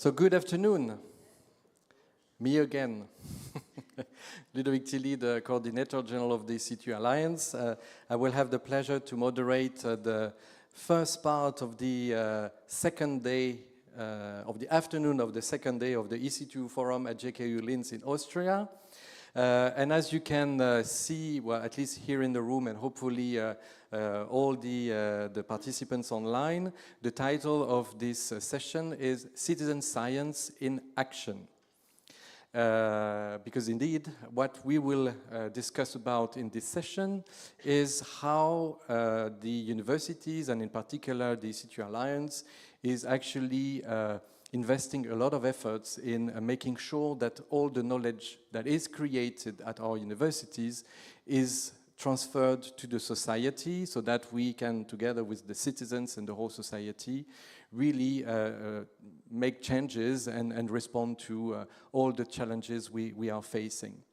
So good afternoon. Me again. Ludovic Tilly, the Coordinator General of the EC2U Alliance. I will have the pleasure to moderate the first part of the second day, of the afternoon of the second day of the EC2U Forum at JKU Linz in Austria. And as you can see, well, at least here in the room and hopefully all the participants online, the title of this session is Citizen Science in Action. Because indeed, what we will discuss about in this session is how the universities, and in particular the EC2U Alliance, is actually investing a lot of efforts in making sure that all the knowledge that is created at our universities is transferred to the society, so that we can, together with the citizens and the whole society, really make changes and respond to all the challenges we are facing.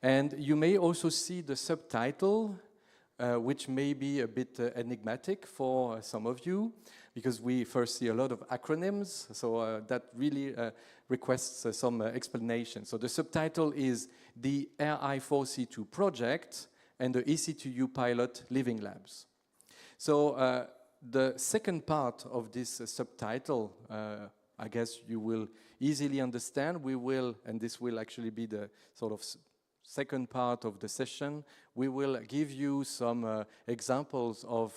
And you may also see the subtitle, which may be a bit enigmatic for some of you, because we first see a lot of acronyms, so that really requests some explanation. So the subtitle is the RI4C2 project and the EC2U pilot living labs. So the second part of this subtitle, I guess you will easily understand. We will, and this will actually be the sort of second part of the session, we will give you some examples of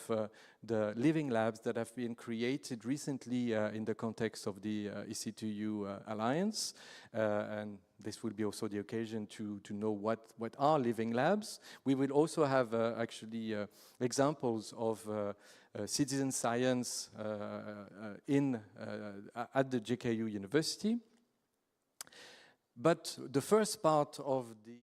the living labs that have been created recently in the context of the EC2U Alliance. And this will be also the occasion to know what are living labs. We will also have actually examples of citizen science at the JKU University. But the first part of the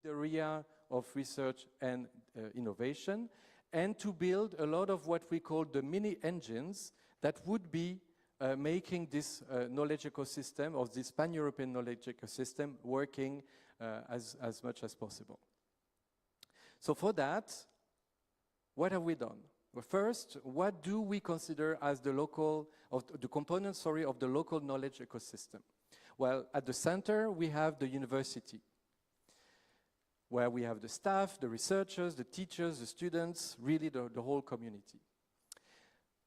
the area of research and innovation, and to build a lot of what we call the mini engines that would be making this knowledge ecosystem, or this pan-European knowledge ecosystem, working as much as possible. So for that, what have we done? Well, first, what do we consider as the components of the local knowledge ecosystem? Well, at the center, we have the university, where we have the staff, the researchers, the teachers, the students, really the whole community.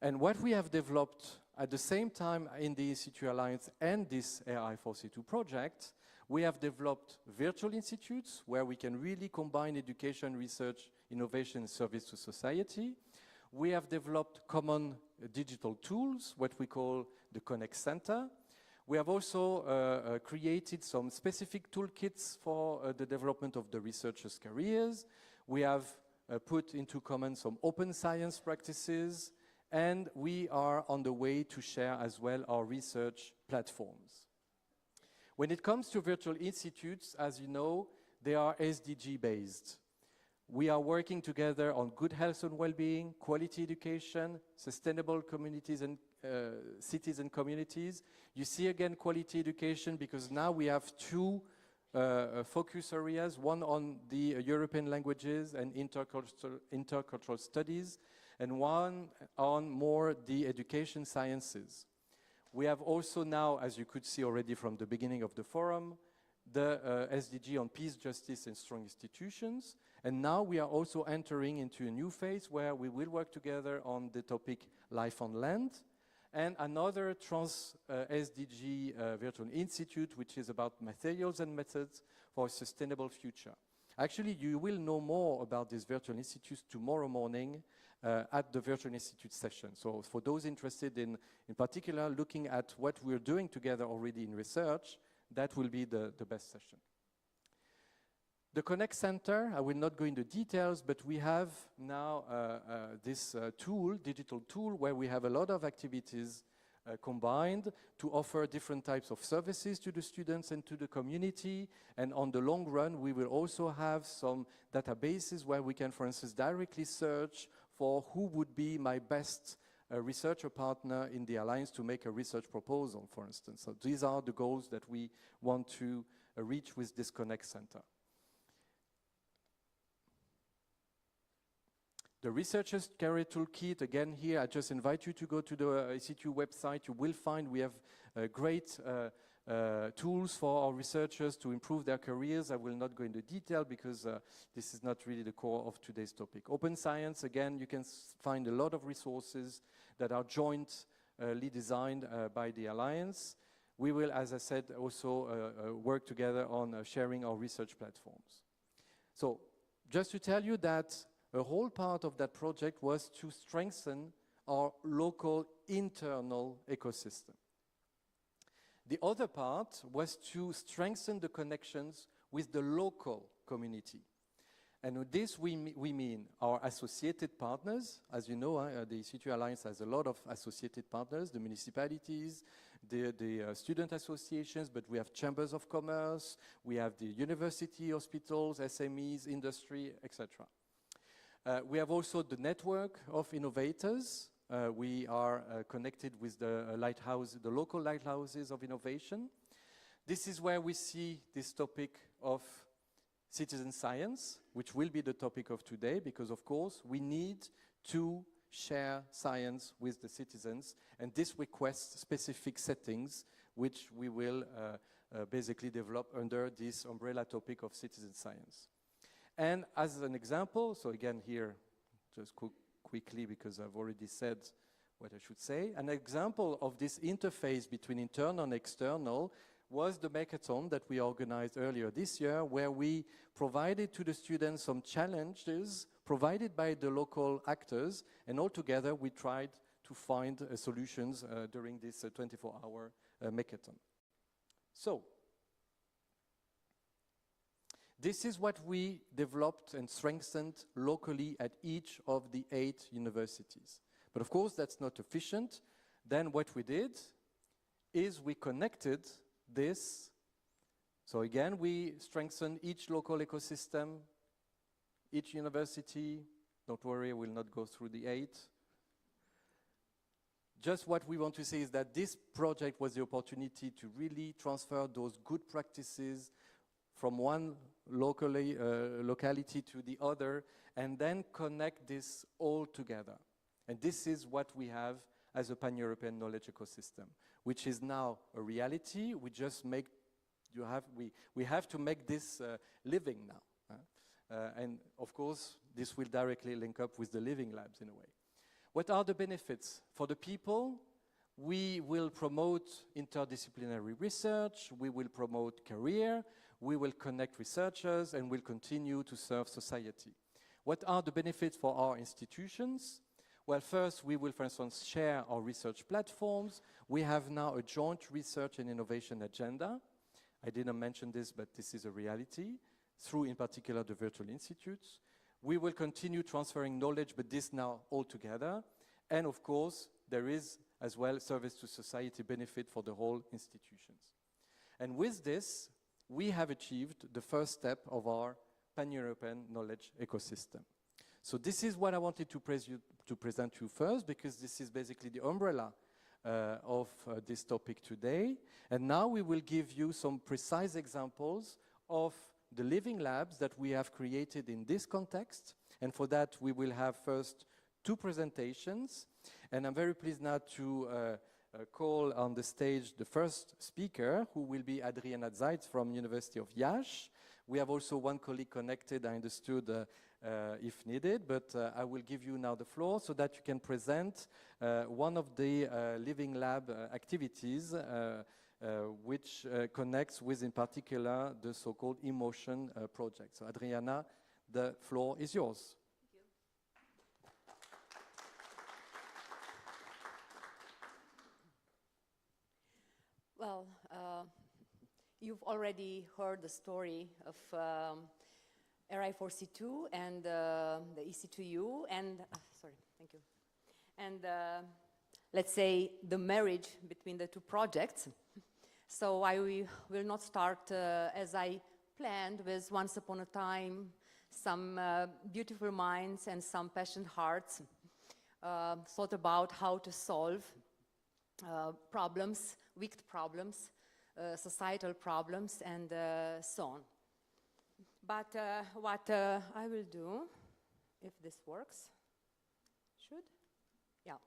And what we have developed at the same time in the EC2U Alliance and this AI4C2 project, we have developed virtual institutes where we can really combine education, research, innovation, and service to society. We have developed common digital tools, what we call the Connect Center. We have also created some specific toolkits for the development of the researchers' careers. We have put into common some open science practices, and we are on the way to share as well our research platforms. When it comes to virtual institutes, as you know, they are SDG based. We are working together on good health and well-being, quality education, sustainable communities and cities and communities. You see again quality education because now we have two focus areas, one on the European languages and intercultural studies, and one on more the education sciences. We have also now, as you could see already from the beginning of the forum, the SDG on peace, justice, and strong institutions. And now we are also entering into a new phase where we will work together on the topic life on land, and another trans-SDG virtual institute, which is about materials and methods for a sustainable future. Actually, you will know more about these virtual institutes tomorrow morning at the virtual institute session. So for those interested in particular looking at what we're doing together already in research, that will be the best session. The Connect Center, I will not go into details, but we have now this digital tool, where we have a lot of activities combined to offer different types of services to the students and to the community. And on the long run, we will also have some databases where we can, for instance, directly search for who would be my best researcher partner in the Alliance to make a research proposal, for instance. So these are the goals that we want to reach with this Connect Center. The Researchers' Career Toolkit, again here, I just invite you to go to the EC2U website. You will find we have great tools for our researchers to improve their careers. I will not go into detail because this is not really the core of today's topic. Open science, again, you can find a lot of resources that are jointly designed by the Alliance. We will, as I said, also work together on sharing our research platforms. So, just to tell you that a whole part of that project was to strengthen our local internal ecosystem. The other part was to strengthen the connections with the local community. And with this, we mean our associated partners. As you know, the EC2U Alliance has a lot of associated partners, the municipalities, the student associations, but we have chambers of commerce, we have the university, hospitals, SMEs, industry, etc. We have also the network of innovators. We are connected with the local lighthouses of innovation. This is where we see this topic of citizen science, which will be the topic of today, because of course we need to share science with the citizens, and this requests specific settings, which we will basically develop under this umbrella topic of citizen science. And as an example, so again here, just quickly, because I've already said what I should say, an example of this interface between internal and external was the Hackathon that we organized earlier this year, where we provided to the students some challenges provided by the local actors, and all together we tried to find solutions during this 24-hour Hackathon. So, this is what we developed and strengthened locally at each of the 8 universities. But of course, that's not efficient. Then what we did is we connected this So again, we strengthen each local ecosystem, each university. Don't worry, I will not go through the 8. Just what we want to say is that this project was the opportunity to really transfer those good practices from one locality to the other, and then connect this all together. And this is what we have as a pan-European knowledge ecosystem, which is now a reality. We just make, we have to make this living now. And of course, this will directly link up with the living labs in a way. What are the benefits? For the people, we will promote interdisciplinary research, we will promote career, we will connect researchers, and we'll continue to serve society. What are the benefits for our institutions? Well, first, we will, for instance, share our research platforms. We have now a joint research and innovation agenda. I didn't mention this, but this is a reality, through, in particular, the virtual institutes. We will continue transferring knowledge, but this now all together. And of course, there is as well service to society benefit for the whole institutions. And with this, we have achieved the first step of our pan-European knowledge ecosystem. So this is what I wanted to present you first, because this is basically the umbrella of this topic today. And now we will give you some precise examples of the living labs that we have created in this context. And for that, we will have first 2 presentations. And I'm very pleased now to call on the stage the first speaker, who will be Adriana Zeitz from University of Iași. We have also one colleague connected, I understood, if needed, but I will give you now the floor so that you can present one of the living lab activities which connects with, in particular, the so-called Emotion project. So Adriana, the floor is yours. Well, you've already heard the story of RI4C2 and the EC2U, and sorry, thank you. And let's say the marriage between the 2 projects. So I will not start as I planned, with once upon a time, some beautiful minds and some passionate hearts thought about how to solve problems, wicked problems, societal problems, and so on. But what I will do, if this works, yeah.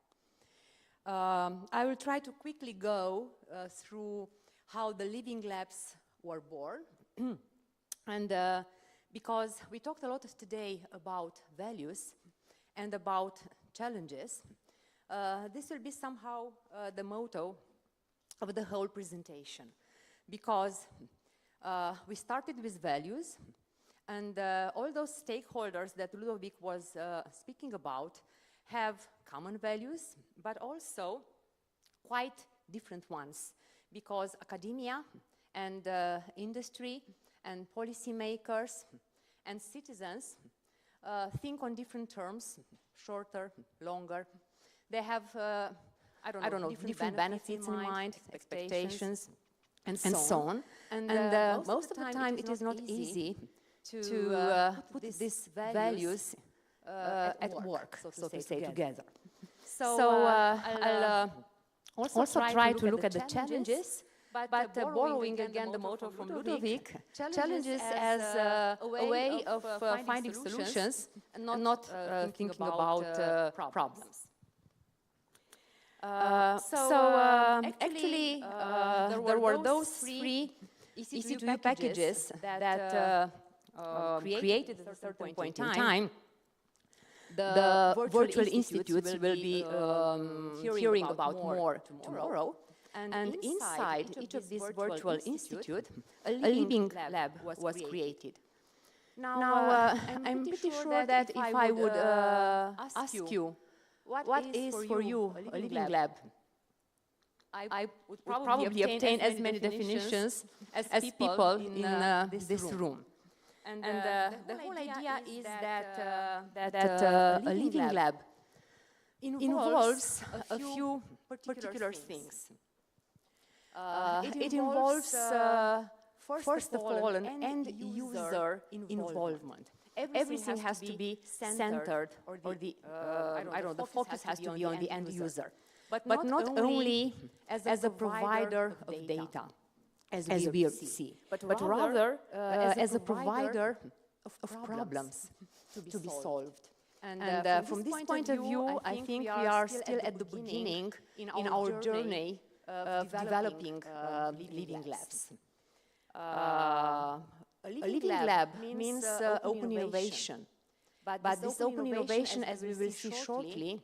I will try to quickly go through how the living labs were born. And because we talked a lot today about values and about challenges, this will be somehow the motto of the whole presentation. Because we started with values, and all those stakeholders that Ludovic was speaking about have common values, but also quite different ones. Because academia and industry and policymakers and citizens think on different terms, shorter, longer. They have, I don't know, different benefits in mind, expectations, and so on. And most of the time it is not easy to put these values at work, so to say, together. So I'll also try to look at the challenges, but borrowing again the motto from Ludovic, challenges as a way of finding solutions and not thinking about problems. Actually, there were those 3 EC2U packages that created at a certain point in time. The virtual institutes will be hearing about more tomorrow. And inside each of these virtual institutes, a living lab was created. Now, I'm pretty sure that if I would ask you, what is for you a living lab? I would probably obtain as many definitions as people in this room. And the whole idea is that a living lab involves a few particular things. It involves first of all, an end user involvement. Everything has to be centered, or the focus has to be on the end user. But not only as a provider of data, as we will see, but rather as a provider of problems to be solved. And from this point of view, I think we are still at the beginning in our journey of developing living labs. A living lab means open innovation. But this open innovation, as we will see shortly,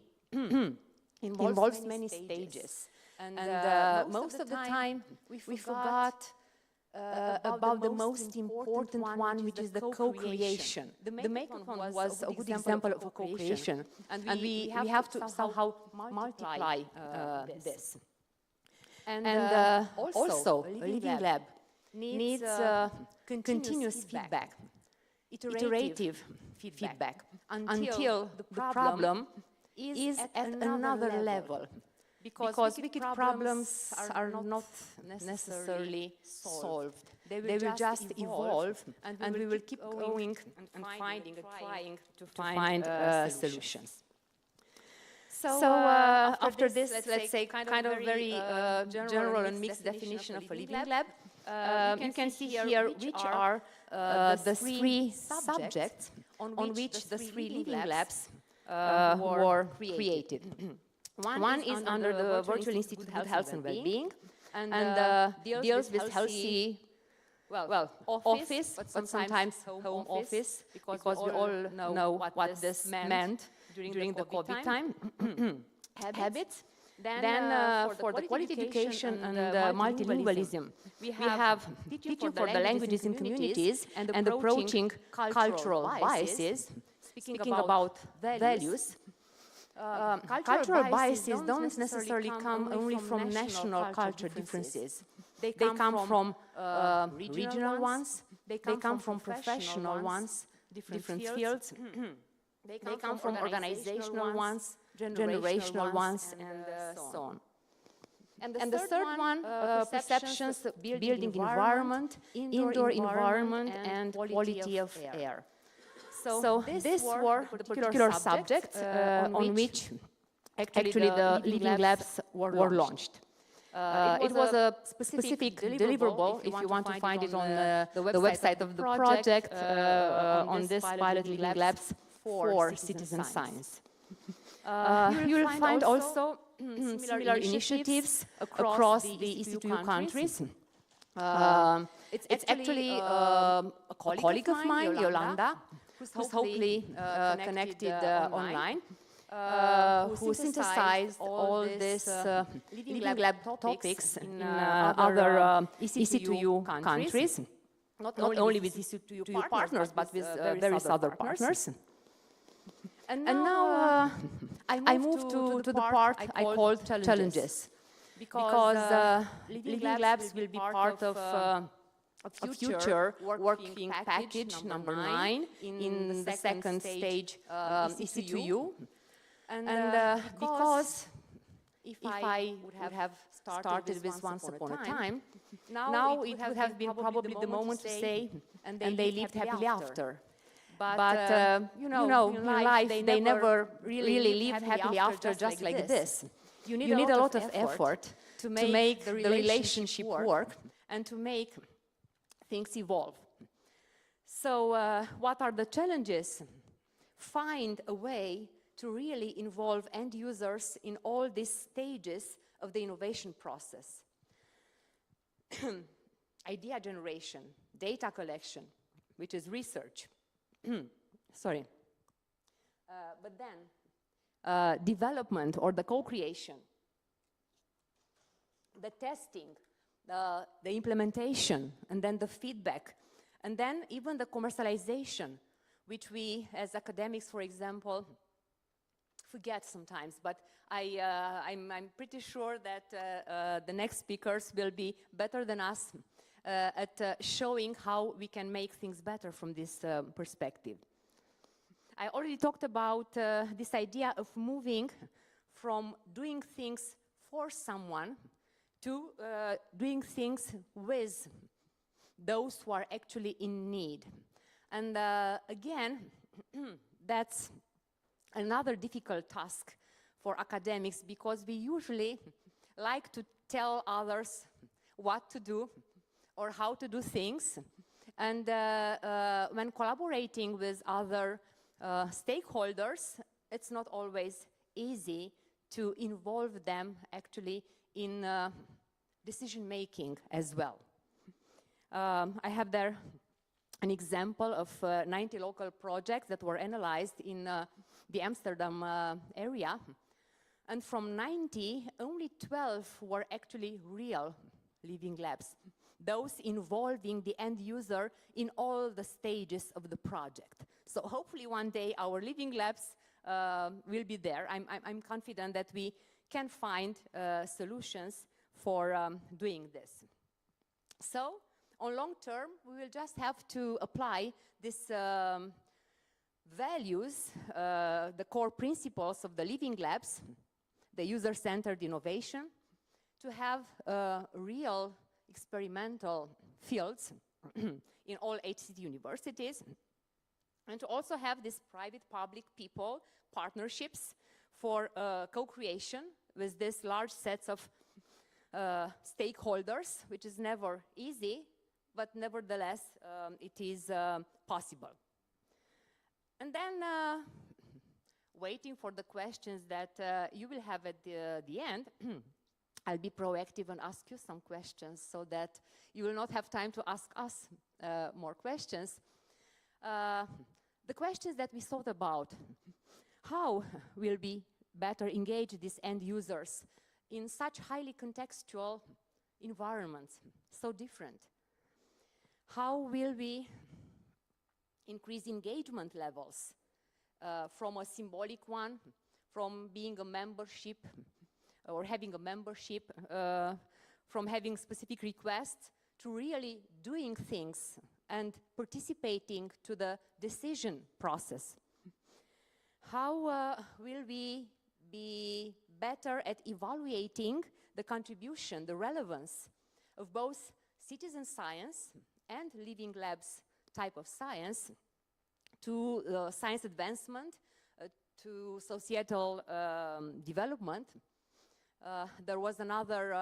involves many stages. And most of the time, we forgot about the most important one, which is the co-creation. The makeathon was a good example of a co-creation. And we have to somehow multiply this. And also, a living lab needs continuous feedback, iterative feedback, until the problem is at another level. Because wicked problems are not necessarily solved. They will just evolve, and we will keep going and finding and trying to find solutions. So after this, let's say, kind of very general and mixed definition of a living lab, you can see here which are the three subjects on which the three living labs were created. One is under the Virtual Institute of Health and Wellbeing, and deals with healthy, office, but sometimes home office, because we all know what this meant during the COVID time. Habits. Then for the quality education and multilingualism, we have teaching for the languages in communities and approaching cultural biases, speaking about values. Cultural biases don't necessarily come only from national culture differences. They come from regional ones, they come from professional ones, different fields, they come from organizational ones, generational ones, and so on. And the third one, perceptions, building environment, indoor environment, and quality of air. So these were the particular subjects on which actually the living labs were launched. It was a specific deliverable, if you want to find it on the website of the project, on this pilot living labs for citizen science. You will find also similar initiatives across the EC2U countries. It's actually a colleague of mine, Yolanda, who's hopefully connected online, who synthesized all these living lab topics in other EC2U countries, not only with EC2U partners, but with various other partners. And now I move to the part I call challenges, because living labs will be part of a future working package number 9 in the second stage EC2U. And because if I would have started this once upon a time, now it would have been probably the moment to say, and they lived happily after. But you know, in life, they never really lived happily after just like this. You need a lot of effort to make the relationship work and to make things evolve. So what are the challenges? Find a way to really involve end users in all these stages of the innovation process. Idea generation, data collection, which is research. Sorry. But then development or the co-creation, the testing, the implementation, and then the feedback, and then even the commercialization, which we as academics, for example, forget sometimes. But I'm pretty sure that the next speakers will be better than us at showing how we can make things better from this perspective. I already talked about this idea of moving from doing things for someone to doing things with those who are actually in need. And again, that's another difficult task for academics, because we usually like to tell others what to do or how to do things. And when collaborating with other stakeholders, it's not always easy to involve them actually in decision-making as well. I have there an example of 90 local projects that were analyzed in the Amsterdam area. And from 90, only 12 were actually real living labs, those involving the end user in all the stages of the project. So hopefully one day our living labs will be there. I'm confident that we can find solutions for doing this. So on long term, we will just have to apply these values, the core principles of the living labs, the user-centered innovation, to have real experimental fields in all HCT universities, and to also have these private-public people partnerships for co-creation with these large sets of stakeholders, which is never easy, but nevertheless it is possible. And then waiting for the questions that you will have at the end, I'll be proactive and ask you some questions so that you will not have time to ask us more questions. The questions that we thought about: how will we better engage these end users in such highly contextual environments, so different? How will we increase engagement levels from a symbolic one, from being a membership or having a membership, from having specific requests to really doing things and participating to the decision process? How will we be better at evaluating the contribution, the relevance of both citizen science and living labs type of science to science advancement, to societal development? There was another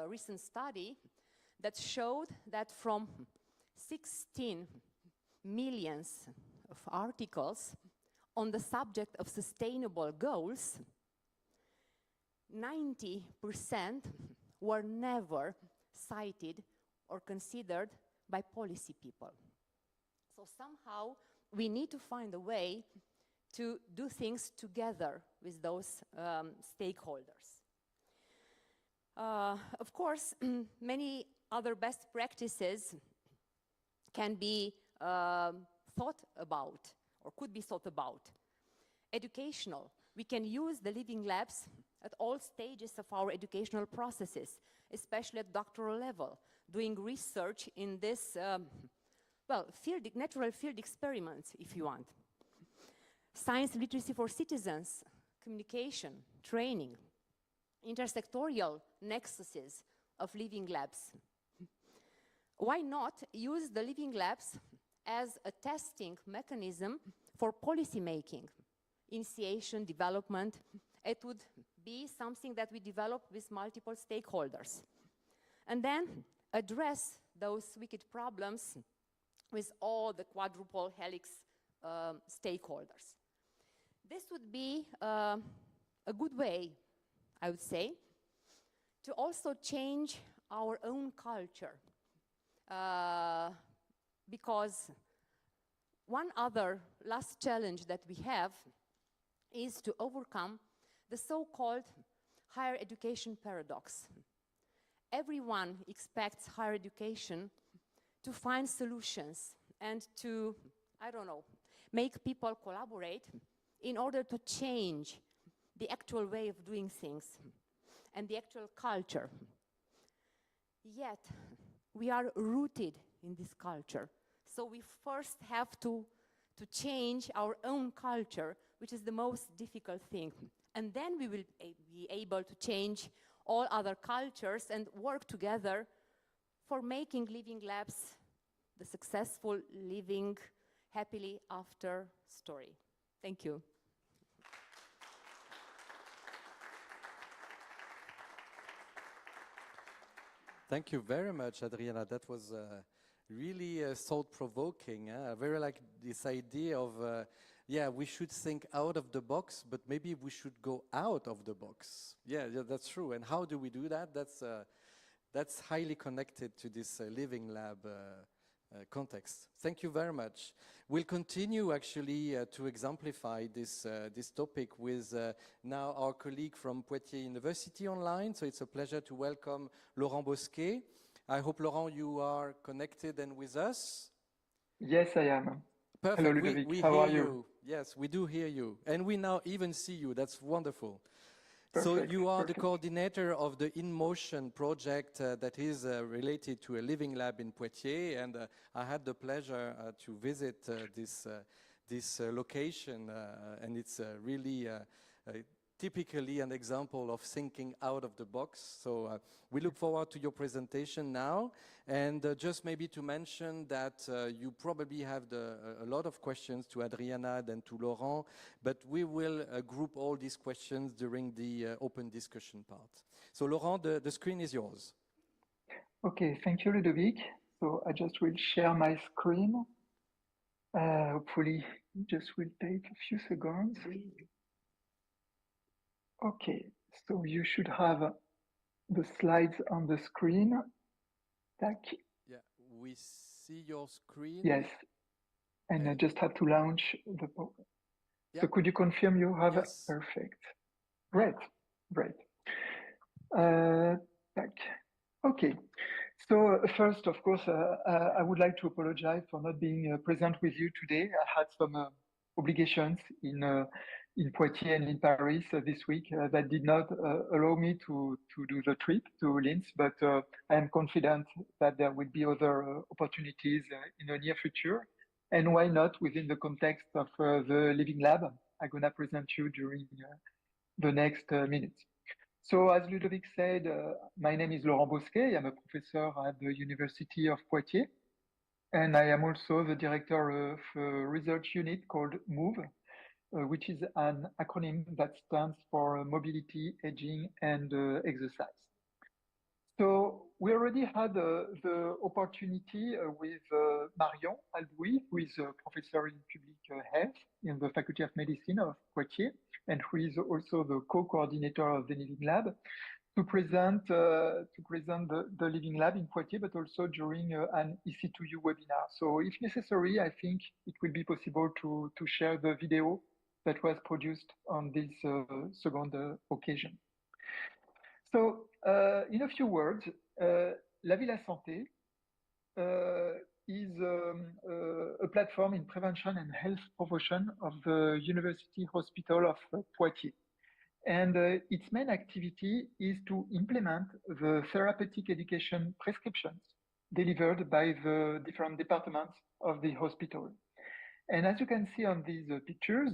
recent study that showed that from 16 millions of articles on the subject of sustainable goals, 90% were never cited or considered by policy people. So somehow we need to find a way to do things together with those stakeholders. Of course, many other best practices can be thought about or could be thought about. Educational. We can use the living labs at all stages of our educational processes, especially at doctoral level, doing research in this, well, natural field experiments, if you want. Science literacy for citizens, communication, training, intersectorial nexuses of living labs. Why not use the living labs as a testing mechanism for policy making, initiation, development? It would be something that we develop with multiple stakeholders. And then address those wicked problems with all the quadruple helix stakeholders. This would be a good way, I would say, to also change our own culture. Because one other last challenge that we have is to overcome the so-called higher education paradox. Everyone expects higher education to find solutions and to, I don't know, make people collaborate in order to change the actual way of doing things and the actual culture. Yet, we are rooted in this culture. So we first have to change our own culture, which is the most difficult thing. And then we will be able to change all other cultures and work together for making living labs the successful living happily after story. Thank you. Thank you very much, Adriana. That was really thought-provoking. I very like this idea of, yeah, we should think out of the box, but maybe we should go out of the box. Yeah, that's true. And how do we do that? That's highly connected to this living lab context. Thank you very much. We'll continue actually to exemplify this topic with now our colleague from Poitiers University online. So it's a pleasure to welcome Laurent Bosquet. I hope, Laurent, you are connected and with us. Yes, I am. Perfect. Hello, Ludovic. We How hear are you? Yes, we do hear you. And we now even see you. That's wonderful. Perfect, so you are perfect. the coordinator of the In Motion project that is related to a living lab in Poitiers, and I had the pleasure to visit this location, and it's really typically an example of thinking out of the box. So we look forward to your presentation now, and just maybe to mention that you probably have a lot of questions to Adriana and to Laurent, but we will group all these questions during the open discussion part. So Laurent, the screen is yours. Okay, thank you, Ludovic. So I just will share my screen. Hopefully, it just will take a few seconds. Okay, so you should have the slides on the screen. Tack. Yeah, we see your screen. Yes, and I just have to launch the. Yeah. So could you confirm you have? Yes. Perfect. Great, great. Tack. Okay. So first, of course, I would like to apologize for not being present with you today. I had some obligations in Poitiers and in Paris this week that did not allow me to do the trip to Linz, but I am confident that there will be other opportunities in the near future. And why not within the context of the Living Lab? I'm going to present you during the next minutes. So as Ludovic said, my name is Laurent Bosquet. I'm a professor at the University of Poitiers. And I am also the director of a research unit called MOVE, which is an acronym that stands for Mobility, Aging, and Exercise. So we already had the opportunity with Marion Albouy, who is a professor in public health in the Faculty of Medicine of Poitiers, and who is also the co-coordinator of the Living Lab, to present the Living Lab in Poitiers, but also during an EC2U webinar. So if necessary, I think it will be possible to share the video that was produced on this second occasion. So in a few words, La Vie La Santé is a platform in prevention and health promotion of the University Hospital of Poitiers. And its main activity is to implement the therapeutic education prescriptions delivered by the different departments of the hospital. And as you can see on these pictures,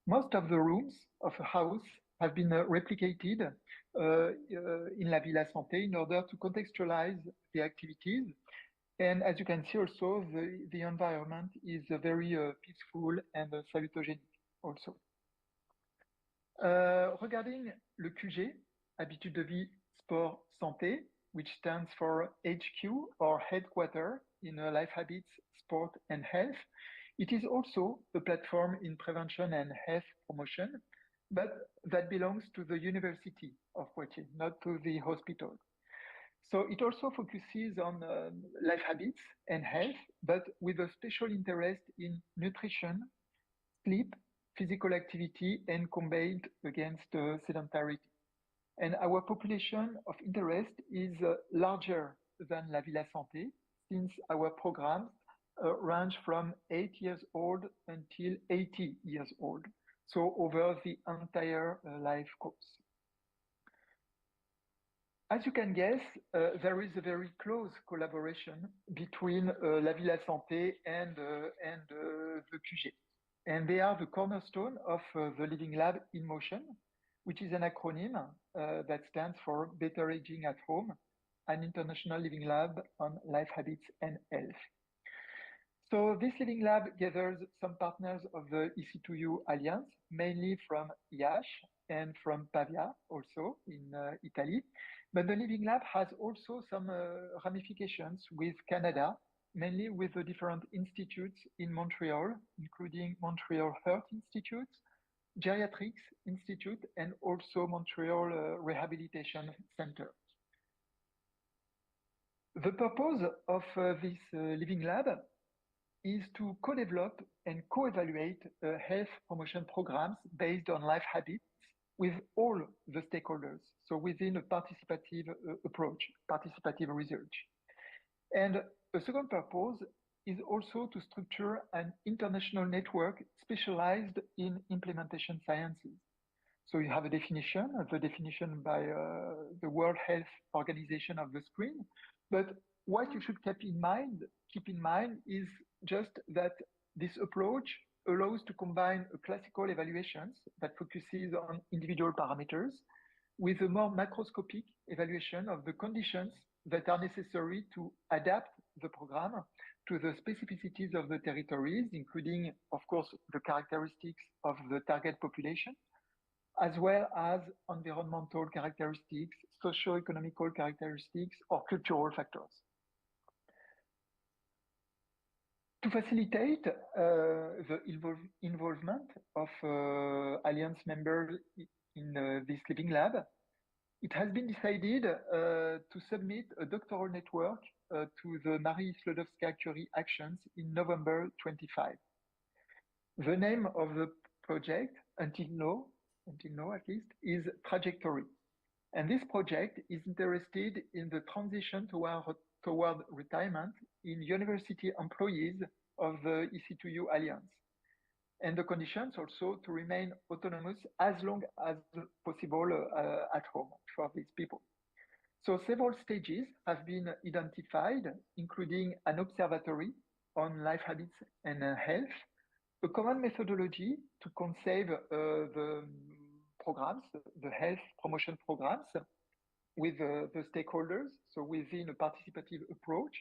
most of the rooms of a house have been replicated in La Vie La Santé in order to contextualize the activities. And as you can see also, the environment is very peaceful and salutogenic also. Regarding le QG, Habitude de Vie, Sport, Santé, which stands for HQ or headquarter in Life Habits, Sport and Health, it is also a platform in prevention and health promotion, but that belongs to the University of Poitiers, not to the hospital. So it also focuses on life habits and health, but with a special interest in nutrition, sleep, physical activity, and combat against sedentarity. And our population of interest is larger than La Vie La Santé, since our programs range from 8 years old until 80 years old, so over the entire life course. As you can guess, there is a very close collaboration between La Vie La Santé and the QG. And they are the cornerstone of the Living Lab in Motion, which is an acronym that stands for Better Aging at Home. an international living lab on life habits and health. So this living lab gathers some partners of the EC2U Alliance, mainly from IASH and from Pavia, also in Italy. But the living lab has also some ramifications with Canada, mainly with the different institutes in Montreal, including Montreal Heart Institute, Geriatrics Institute, and also Montreal Rehabilitation Center. The purpose of this living lab is to co-develop and co-evaluate health promotion programs based on life habits with all the stakeholders, so within a participative approach, participative research. And a second purpose is also to structure an international network specialized in implementation sciences. So you have a definition, the definition by the World Health Organization of the screen, but what you should keep in mind is just that this approach allows to combine a classical evaluations that focuses on individual parameters with a more macroscopic evaluation of the conditions that are necessary to adapt the program to the specificities of the territories, including, of course, the characteristics of the target population, as well as environmental characteristics, socio-economical characteristics, or cultural factors. To facilitate the involvement of Alliance members in this living lab, it has been decided to submit a doctoral network to the Marie Sklodowska-Curie Actions in November 25. The name of the project, until now at least, is Trajectory. And this project is interested in the transition toward retirement in university employees of the EC2U Alliance, and the conditions also to remain autonomous as long as possible at home for these people. So several stages have been identified, including an observatory on life habits and health, a common methodology to conceive the programs, the health promotion programs with the stakeholders, so within a participative approach,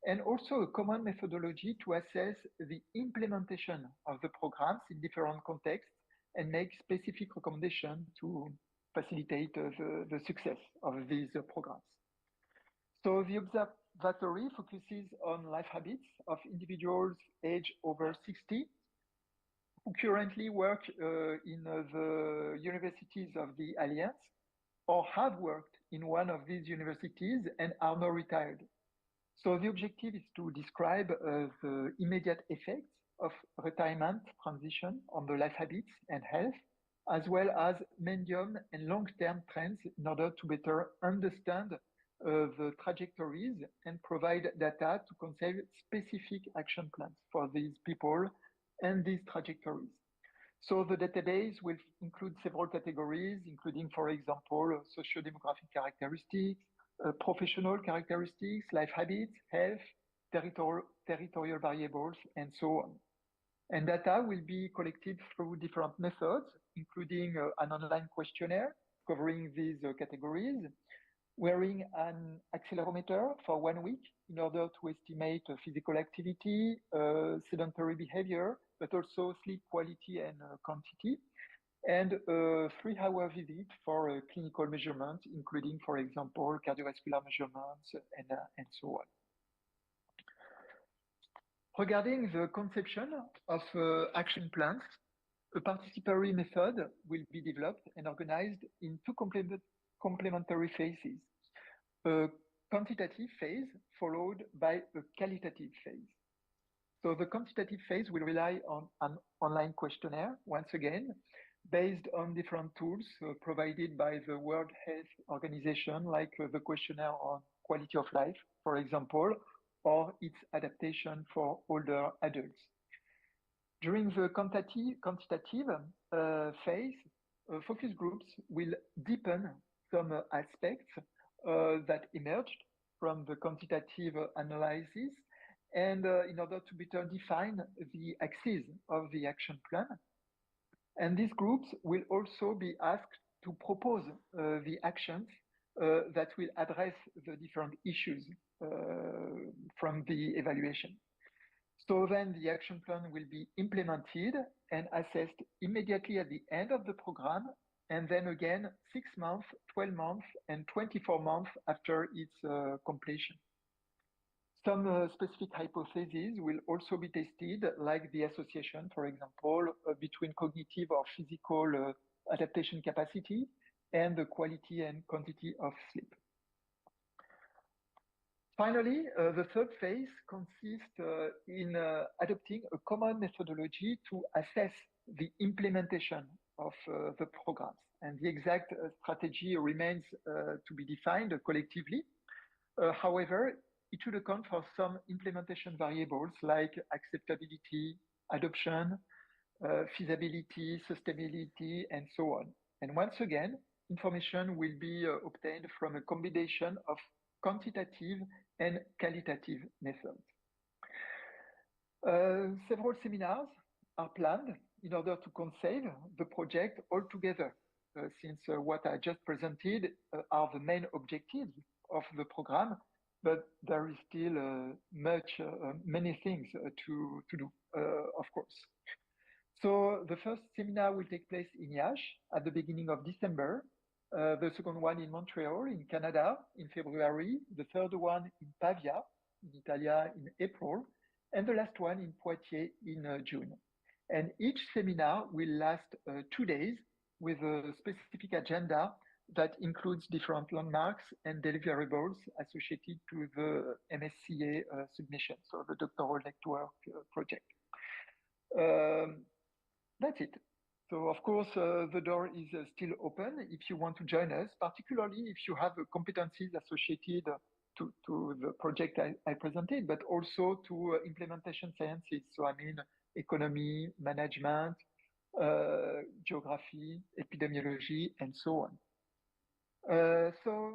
and also a common methodology to assess the implementation of the programs in different contexts and make specific recommendations to facilitate the success of these programs. So the observatory focuses on life habits of individuals aged over 60 who currently work in the universities of the Alliance or have worked in one of these universities and are now retired. So the objective is to describe the immediate effects of retirement transition on the life habits and health, as well as medium and long-term trends in order to better understand the trajectories and provide data to conceive specific action plans for these people and these trajectories. So the database will include several categories, including, for example, socio-demographic characteristics, professional characteristics, life habits, health, territorial variables, and so on. And data will be collected through different methods, including an online questionnaire covering these categories, wearing an accelerometer for 1 week in order to estimate physical activity, sedentary behavior, but also sleep quality and quantity, and a 3-hour visit for clinical measurements, including, for example, cardiovascular measurements and so on. Regarding the conception of action plans, a participatory method will be developed and organized in 2 complementary phases. A quantitative phase followed by a qualitative phase. So the quantitative phase will rely on an online questionnaire, once again, based on different tools provided by the World Health Organization, like the questionnaire on quality of life, for example, or its adaptation for older adults. During the quantitative phase, focus groups will deepen some aspects that emerged from the quantitative analysis, and in order to better define the axes of the action plan. And these groups will also be asked to propose the actions that will address the different issues from the evaluation. So then the action plan will be implemented and assessed immediately at the end of the program, and then again 6 months, 12 months, and 24 months after its completion. Some specific hypotheses will also be tested, like the association, for example, between cognitive or physical adaptation capacity and the quality and quantity of sleep. Finally, the third phase consists in adopting a common methodology to assess the implementation of the programs. And the exact strategy remains to be defined collectively. However, it should account for some implementation variables like acceptability, adoption, feasibility, sustainability, and so on. And once again, information will be obtained from a combination of quantitative and qualitative methods. Several seminars are planned in order to conceive the project altogether, since what I just presented are the main objectives of the program, but there is still many things to do, of course. So the first seminar will take place in Yash at the beginning of December, the second one in Montreal, in Canada, in February, the third one in Pavia, in Italia, in April, and the last one in Poitiers in June. And each seminar will last 2 days with a specific agenda that includes different landmarks and deliverables associated to the MSCA submission, so the doctoral network project. That's it. So of course, the door is still open if you want to join us, particularly if you have competencies associated to the project I presented, but also to implementation sciences. So I mean, economy, management, geography, epidemiology, and so on. So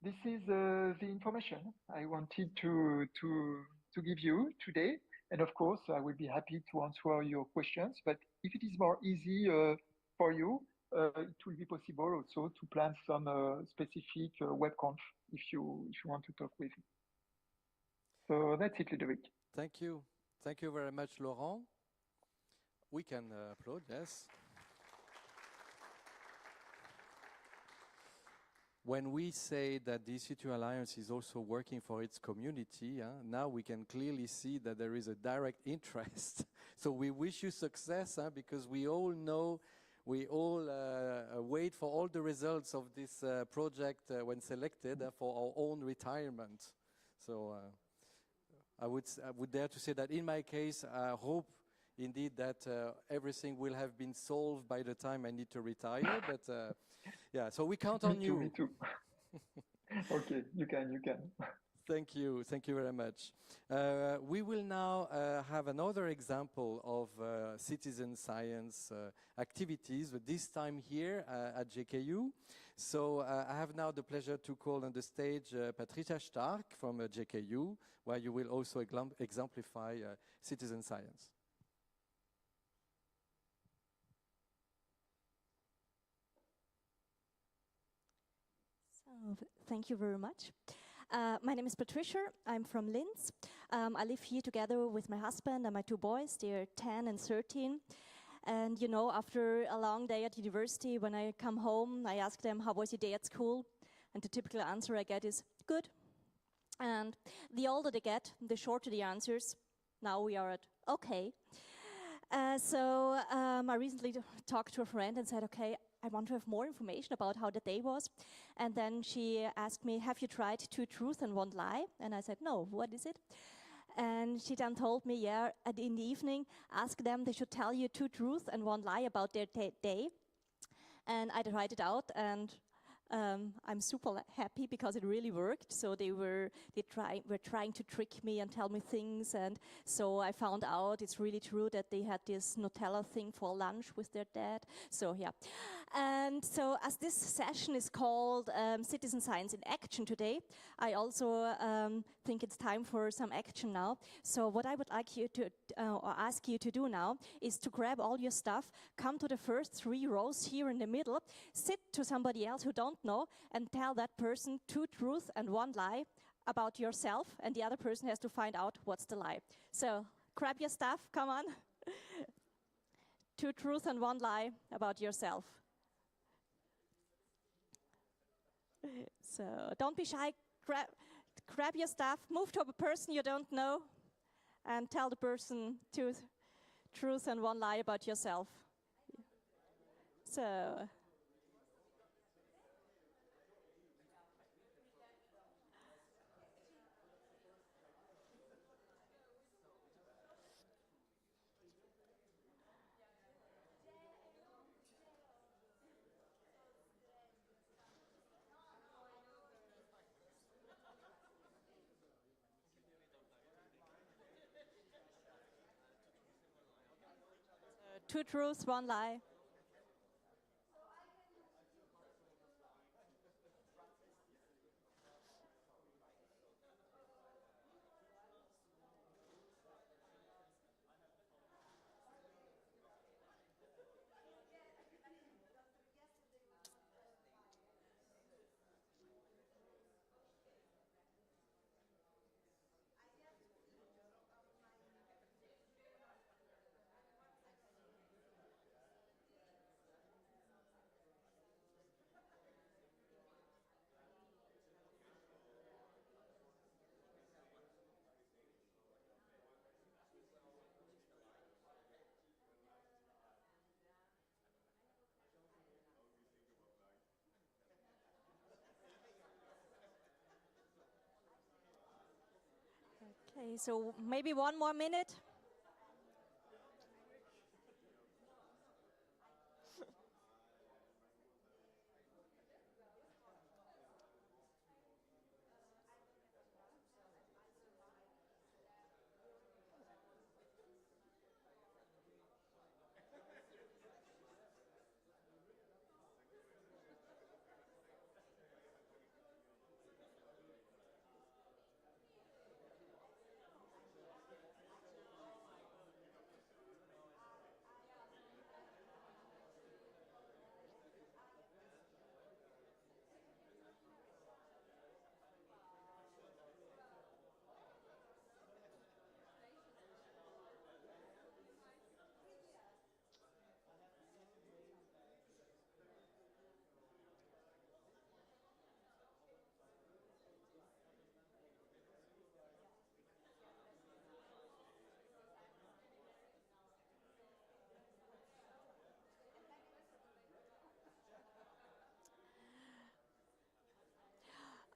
this is the information I wanted to give you today. And of course, I will be happy to answer your questions. But if it is more easy for you, it will be possible also to plan some specific webconf if you want to talk with me. So that's it, Ludovic. Thank you. Thank you very much, Laurent. We can applaud, yes. When we say that the EC2 Alliance is also working for its community, now we can clearly see that there is a direct interest. So we wish you success, because we all know, we all wait for all the results of this project when selected for our own retirement. So I would dare to say that in my case, I hope indeed that everything will have been solved by the time I need to retire, but yeah, so we count on you. Me too. Okay, you can. Thank you very much. We will now have another example of citizen science activities, but this time here at JKU. So I have now the pleasure to call on the stage Patricia Stark from JKU, where you will also exemplify citizen science. Thank you very much. My name is Patricia. I'm from Linz. I live here together with my husband and my 2 boys. They're 10 and 13. And you know, after a long day at university, when I come home, I ask them, how was your day at school? And the typical answer I get is, good. And the older they get, the shorter the answers. Now we are at, okay. So I recently talked to a friend and said, okay, I want to have more information about how the day was. And then she asked me, have you tried 2 truths and 1 lie? And I said, no, what is it? And she then told me, yeah, in the evening, ask them, they should tell you 2 truths and 1 lie about their day. And I tried it out, and I'm super happy because it really worked. So they were trying to trick me and tell me things, and so I found out it's really true that they had this Nutella thing for lunch with their dad. So yeah, And so as this session is called Citizen Science in Action today, I also think it's time for some action now. So what I would like you to, or ask you to do now, is to grab all your stuff, come to the first 3 rows here in the middle, sit to somebody else who don't know, and tell that person 2 truths and 1 lie about yourself, and the other person has to find out what's the lie. So grab your stuff, come on. 2 truths and 1 lie about yourself. So don't be shy, grab your stuff, move to a person you don't know, and tell the person 2 truths and 1 lie about yourself. So. Two truths, 1 lie. Okay, so maybe 1 more minute.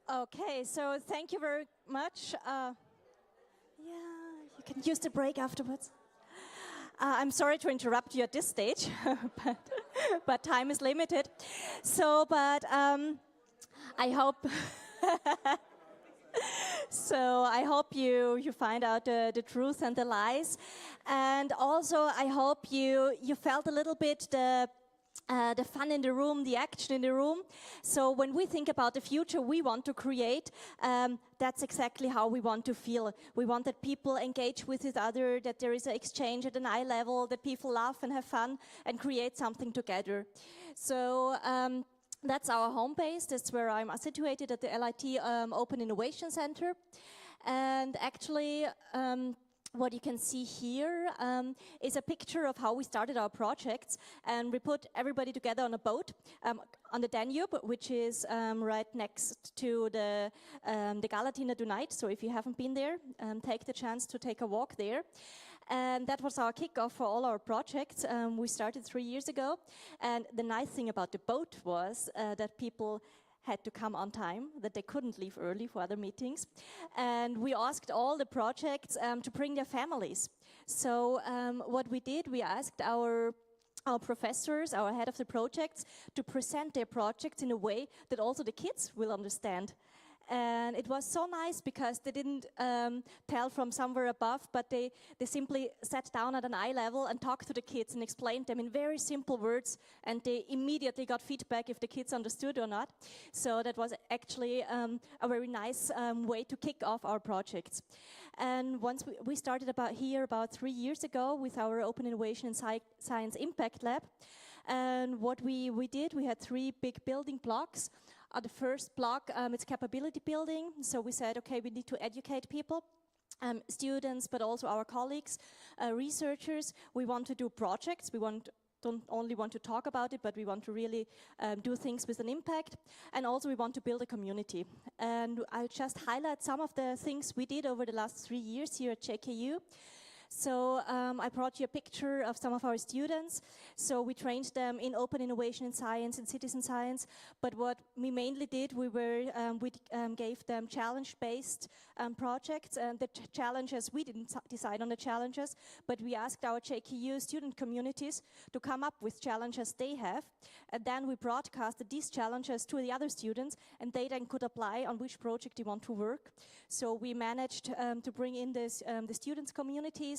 Okay, so thank you very much. Yeah, you can use the break afterwards. I'm sorry to interrupt you at this stage, but time is limited. So, but I hope so. I hope you find out the truth and the lies, and also I hope you felt a little bit the fun in the room, the action in the room. So when we think about the future we want to create, that's exactly how we want to feel. We want that people engage with each other, that there is an exchange at an eye level, that people laugh and have fun and create something together. So that's our home base. That's where I'm situated at the LIT Open Innovation Center. And actually, what you can see here is a picture of how we started our projects, and we put everybody together on a boat on the Danube, which is right next to the Galatina Dunite. So if you haven't been there, take the chance to take a walk there. And that was our kickoff for all our projects. We started 3 years ago, and the nice thing about the boat was that people had to come on time, that they couldn't leave early for other meetings. And we asked all the projects to bring their families. So what we did, we asked our professors, our head of the projects, to present their projects in a way that also the kids will understand. And it was so nice because they didn't tell from somewhere above, but they simply sat down at an eye level and talked to the kids and explained them in very simple words, and they immediately got feedback if the kids understood or not. So that was actually a very nice way to kick off our projects. And once we started about 3 years ago with our Open Innovation and Science Impact Lab. And what we did, we had 3 big building blocks. The first block, it's capability building. So we said, okay, we need to educate people, students, but also our colleagues, researchers. We want to do projects. We don't only want to talk about it, but we want to really do things with an impact. And also we want to build a community. And I'll just highlight some of the things we did over the last 3 years here at JKU. So I brought you a picture of some of our students. So we trained them in open innovation in science and citizen science. But what we mainly did, we gave them challenge-based projects. And the challenges, we didn't decide on the challenges, but we asked our JKU student communities to come up with challenges they have. And then we broadcasted these challenges to the other students, and they then could apply on which project they want to work. So we managed to bring in the students' communities.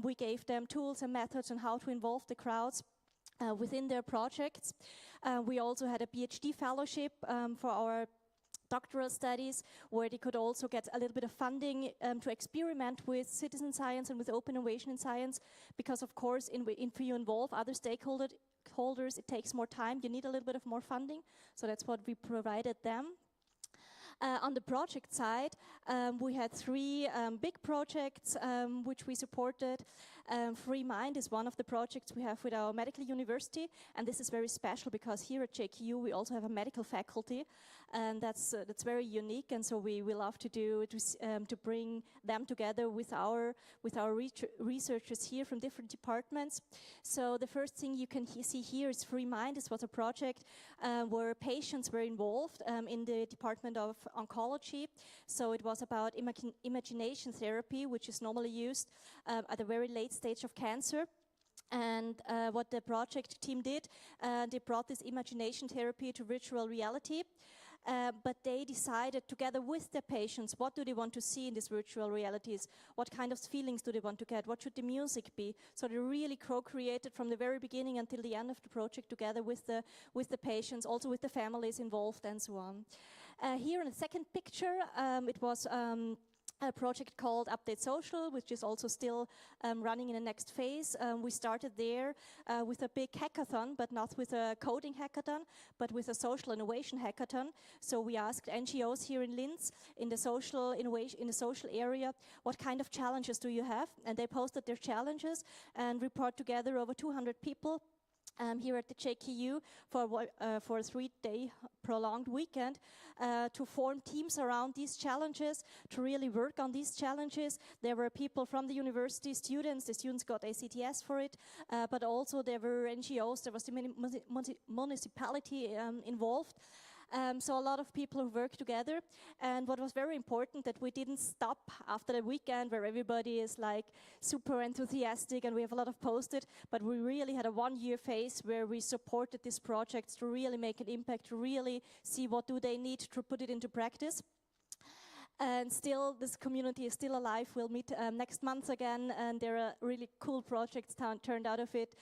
We gave them tools and methods on how to involve the crowds within their projects. We also had a PhD fellowship for our doctoral studies, where they could also get a little bit of funding to experiment with citizen science and with open innovation in science, because of course, if you involve other stakeholders, it takes more time. You need a little bit of more funding, so that's what we provided them. On the project side, we had 3 big projects which we supported. Free Mind is one of the projects we have with our medical university, and this is very special because here at JKU we also have a medical faculty, and that's very unique. And so we love to bring them together with our researchers here from different departments. So the first thing you can see here is Free Mind. This was a project where patients were involved in the Department of Oncology. So it was about imagination therapy, which is normally used at a very late stage of cancer. And what the project team did, they brought this imagination therapy to virtual reality. But they decided together with their patients, what do they want to see in these virtual realities? What kind of feelings do they want to get? What should the music be? So they really co-created from the very beginning until the end of the project together with the patients, also with the families involved and so on. Here in the second picture, it was a project called Update Social, which is also still running in the next phase. We started there with a big hackathon, but not with a coding hackathon, but with a social innovation hackathon. So we asked NGOs here in Linz, in the social innovation, in the social area, what kind of challenges do you have? And they posted their challenges, and we brought together over 200 people here at the JKU for a 3-day prolonged weekend to form teams around these challenges, to really work on these challenges. There were people from the university, students. The students got ACTS for it, but also there were NGOs. There was the municipality involved. So a lot of people who worked together. And what was very important, that we didn't stop after the weekend where everybody is like super enthusiastic and we have a lot of posted, but we really had a 1-year phase where we supported these projects to really make an impact, to really see what do they need to put it into practice. And still, this community is still alive. We'll meet next month again, and there are really cool projects turned out of it.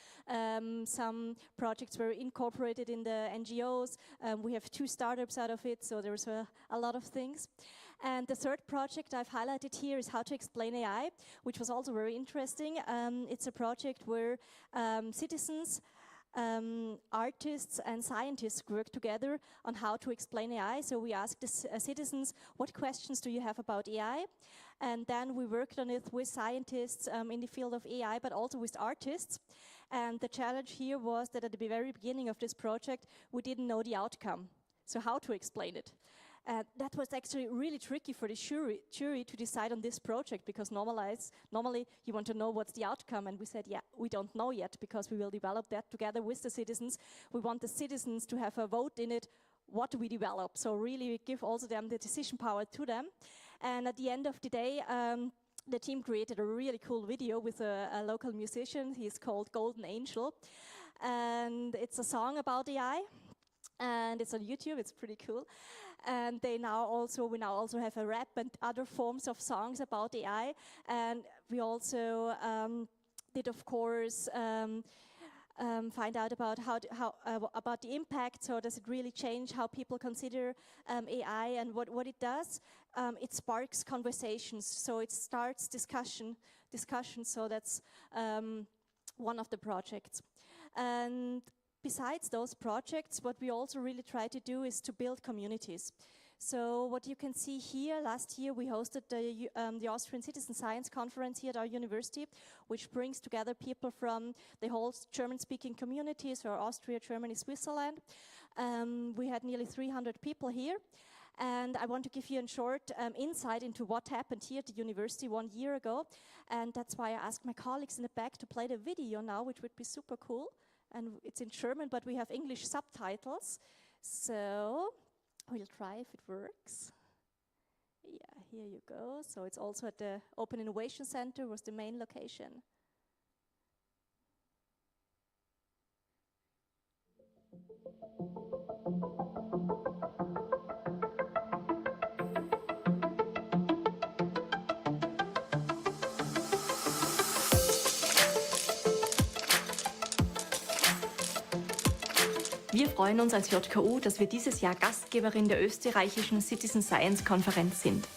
Some projects were incorporated in the NGOs. We have 2 startups out of it, so there's a lot of things. And the third project I've highlighted here is How to Explain AI, which was also very interesting. It's a project where citizens, artists and scientists work together on how to explain AI. So we asked the citizens, what questions do you have about AI? And then we worked on it with scientists in the field of AI, but also with artists. And the challenge here was that at the very beginning of this project, we didn't know the outcome. So how to explain it? That was actually really tricky for the jury to decide on this project, because normally you want to know what's the outcome, and we said, yeah, we don't know yet, because we will develop that together with the citizens. We want the citizens to have a vote in it. What do we develop? So really we give also them the decision power to them. And at the end of the day, the team created a really cool video with a local musician. He's called Golden Angel, and it's a song about AI. and it's on YouTube. It's pretty cool. And we now also have a rap and other forms of songs about AI. And we also did, of course, find out about about the impact. So does it really change how people consider AI and what it does? It sparks conversations, so it starts discussion. So that's one of the projects. And besides those projects, what we also really try to do is to build communities. So what you can see here, last year we hosted the Austrian Citizen Science Conference here at our university, which brings together people from the whole German-speaking communities, or Austria, Germany, Switzerland. We had nearly 300 people here. And I want to give you a short insight into what happened here at the university 1 year ago. And that's why I asked my colleagues in the back to play the video now, which would be super cool. And it's in German, but we have English subtitles. So we'll try if it works. Yeah, here you go. So it's also at the Open Innovation Center, was the main location. Wir freuen uns als JKU, dass wir dieses Jahr Gastgeberin der österreichischen Citizen Science Konferenz sind.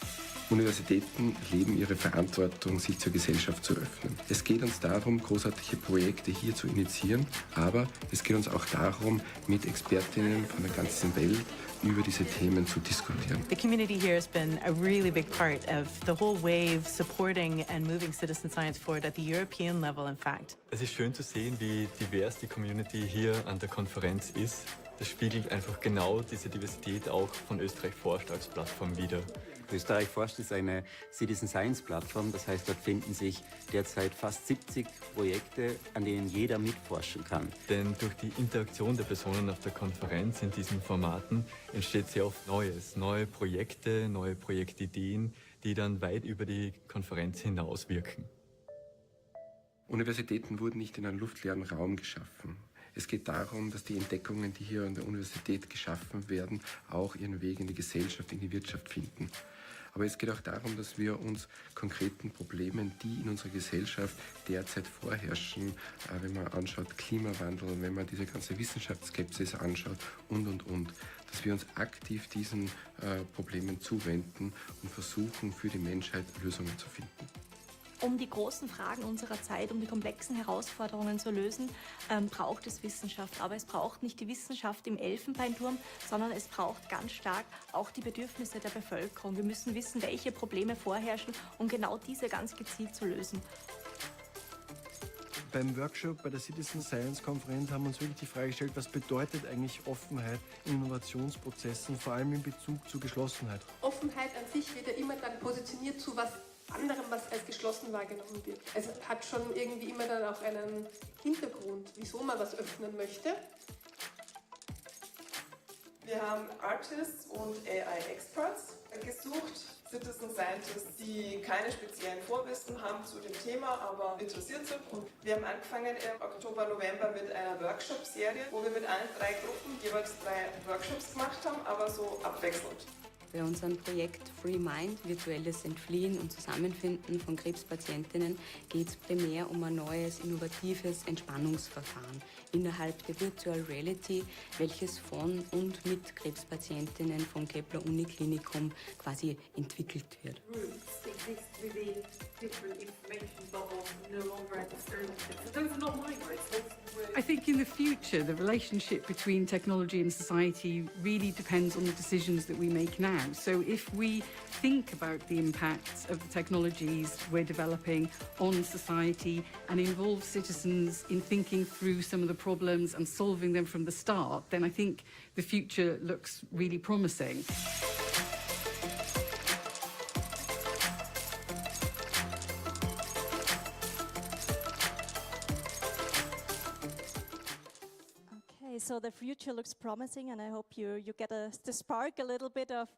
Universitäten leben ihre Verantwortung, sich zur Gesellschaft zu öffnen. Es geht uns darum, großartige Projekte hier zu initiieren, aber es geht uns auch darum, mit Expertinnen von der ganzen Welt über diese Themen zu diskutieren. The community here has been a really big part of the whole wave supporting and moving citizen science forward at the European level, in fact. Es ist schön zu sehen, wie divers die Community hier an der Konferenz ist. Das spiegelt einfach genau diese Diversität auch von Österreich forscht als Plattform wider. Österreich forscht ist eine Citizen Science Plattform, das heißt, dort finden sich derzeit fast 70 Projekte, an denen jeder mitforschen kann. Denn durch die Interaktion der Personen auf der Konferenz in diesen Formaten entsteht sehr oft Neues, neue Projekte, neue Projektideen, die dann weit über die Konferenz hinaus wirken. Universitäten wurden nicht in einem luftleeren Raum geschaffen. Es geht darum, dass die Entdeckungen, die hier an der Universität geschaffen werden, auch ihren Weg in die Gesellschaft, in die Wirtschaft finden. Aber es geht auch darum, dass wir uns konkreten Problemen, die in unserer Gesellschaft derzeit vorherrschen, wenn man anschaut Klimawandel, wenn man diese ganze Wissenschaftsskepsis anschaut und, dass wir uns aktiv diesen Problemen zuwenden und versuchen, für die Menschheit Lösungen zu finden. Um die großen Fragen unserer Zeit, um die komplexen Herausforderungen zu lösen, braucht es Wissenschaft. Aber es braucht nicht die Wissenschaft im Elfenbeinturm, sondern es braucht ganz stark auch die Bedürfnisse der Bevölkerung. Wir müssen wissen, welche Probleme vorherrschen, um genau diese ganz gezielt zu lösen. Beim Workshop bei der Citizen Science Konferenz haben wir uns wirklich die Frage gestellt, was bedeutet eigentlich Offenheit in Innovationsprozessen, vor allem in Bezug zur Geschlossenheit. Offenheit an sich wird ja immer dann positioniert zu was anderem, was als geschlossen wahrgenommen wird. Es hat schon irgendwie immer dann auch einen Hintergrund, wieso man was öffnen möchte. Wir haben Artists und AI-Experts gesucht, Citizen Scientists, die keine speziellen Vorwissen haben zu dem Thema, aber interessiert sind. Und wir haben angefangen im Oktober, November mit einer Workshop-Serie, wo wir mit allen 3 Gruppen jeweils 3 Workshops gemacht haben, aber so abwechselnd. Bei unserem Projekt Free Mind, virtuelles Entfliehen und Zusammenfinden von Krebspatientinnen, geht es primär um ein neues, innovatives Entspannungsverfahren innerhalb der Virtual Reality, welches von und mit Krebspatientinnen vom Kepler Uniklinikum quasi entwickelt wird. I think in the future, the relationship between technology and society really depends on the decisions that we make now. So if we think about the impacts of the technologies we're developing on society and involve citizens in thinking through some of the problems and solving them from the start, then I think the future looks really promising. Okay, so the future looks promising, and I hope you get the spark a little bit of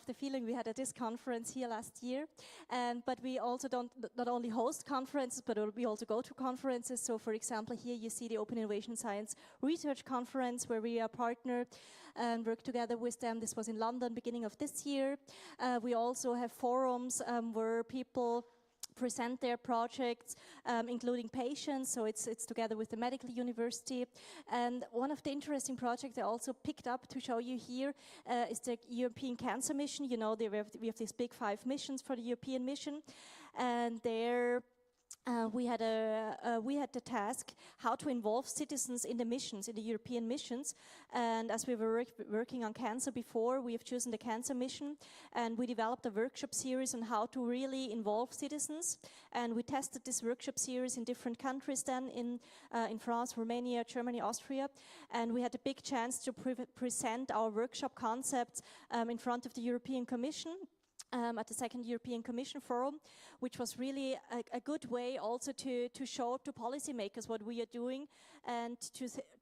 the feeling we had at this conference here last year. But we also don't not only host conferences, but we also go to conferences. So, for example, here you see the Open Innovation Science Research Conference, where we are partnered and work together with them. This was in London, beginning of this year. We also have forums where people present their projects, including patients, so it's together with the medical university. And one of the interesting projects I also picked up to show you here is the European Cancer Mission. You know, we have these big 5 missions for the European mission, and there we had the task how to involve citizens in the missions, in the European missions. And as we were working on cancer before, we have chosen the cancer mission, and we developed a workshop series on how to really involve citizens. And we tested this workshop series in different countries then, in France, Romania, Germany, Austria. And we had a big chance to present our workshop concepts in front of the European Commission. At the second European Commission Forum, which was really a good way also to show to policymakers what we are doing, and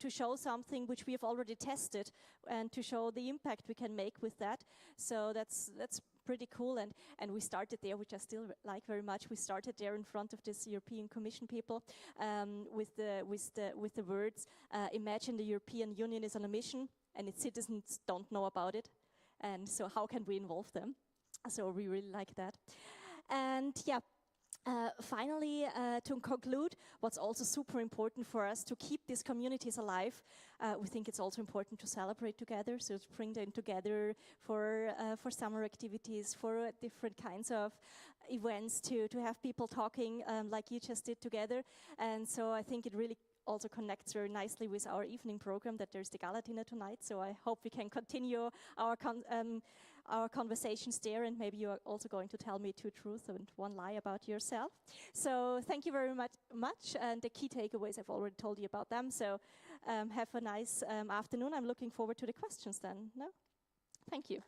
to show something which we have already tested, and to show the impact we can make with that. So that's pretty cool, and we started there, which I still like very much. We started there in front of this European Commission people with the words, imagine the European Union is on a mission and its citizens don't know about it, and so how can we involve them? So we really like that. And yeah, finally, to conclude, what's also super important for us to keep these communities alive, we think it's also important to celebrate together, so to bring them together for summer activities, for different kinds of events, to have people talking like you just did together. And so I think it really also connects very nicely with our evening program, that there's the Gala dinner tonight. So I hope we can continue our conversations there, and maybe you're also going to tell me 2 truths and 1 lie about yourself. So thank you very much, and the key takeaways, I've already told you about them. So have a nice afternoon. I'm looking forward to the questions then. No? Thank you.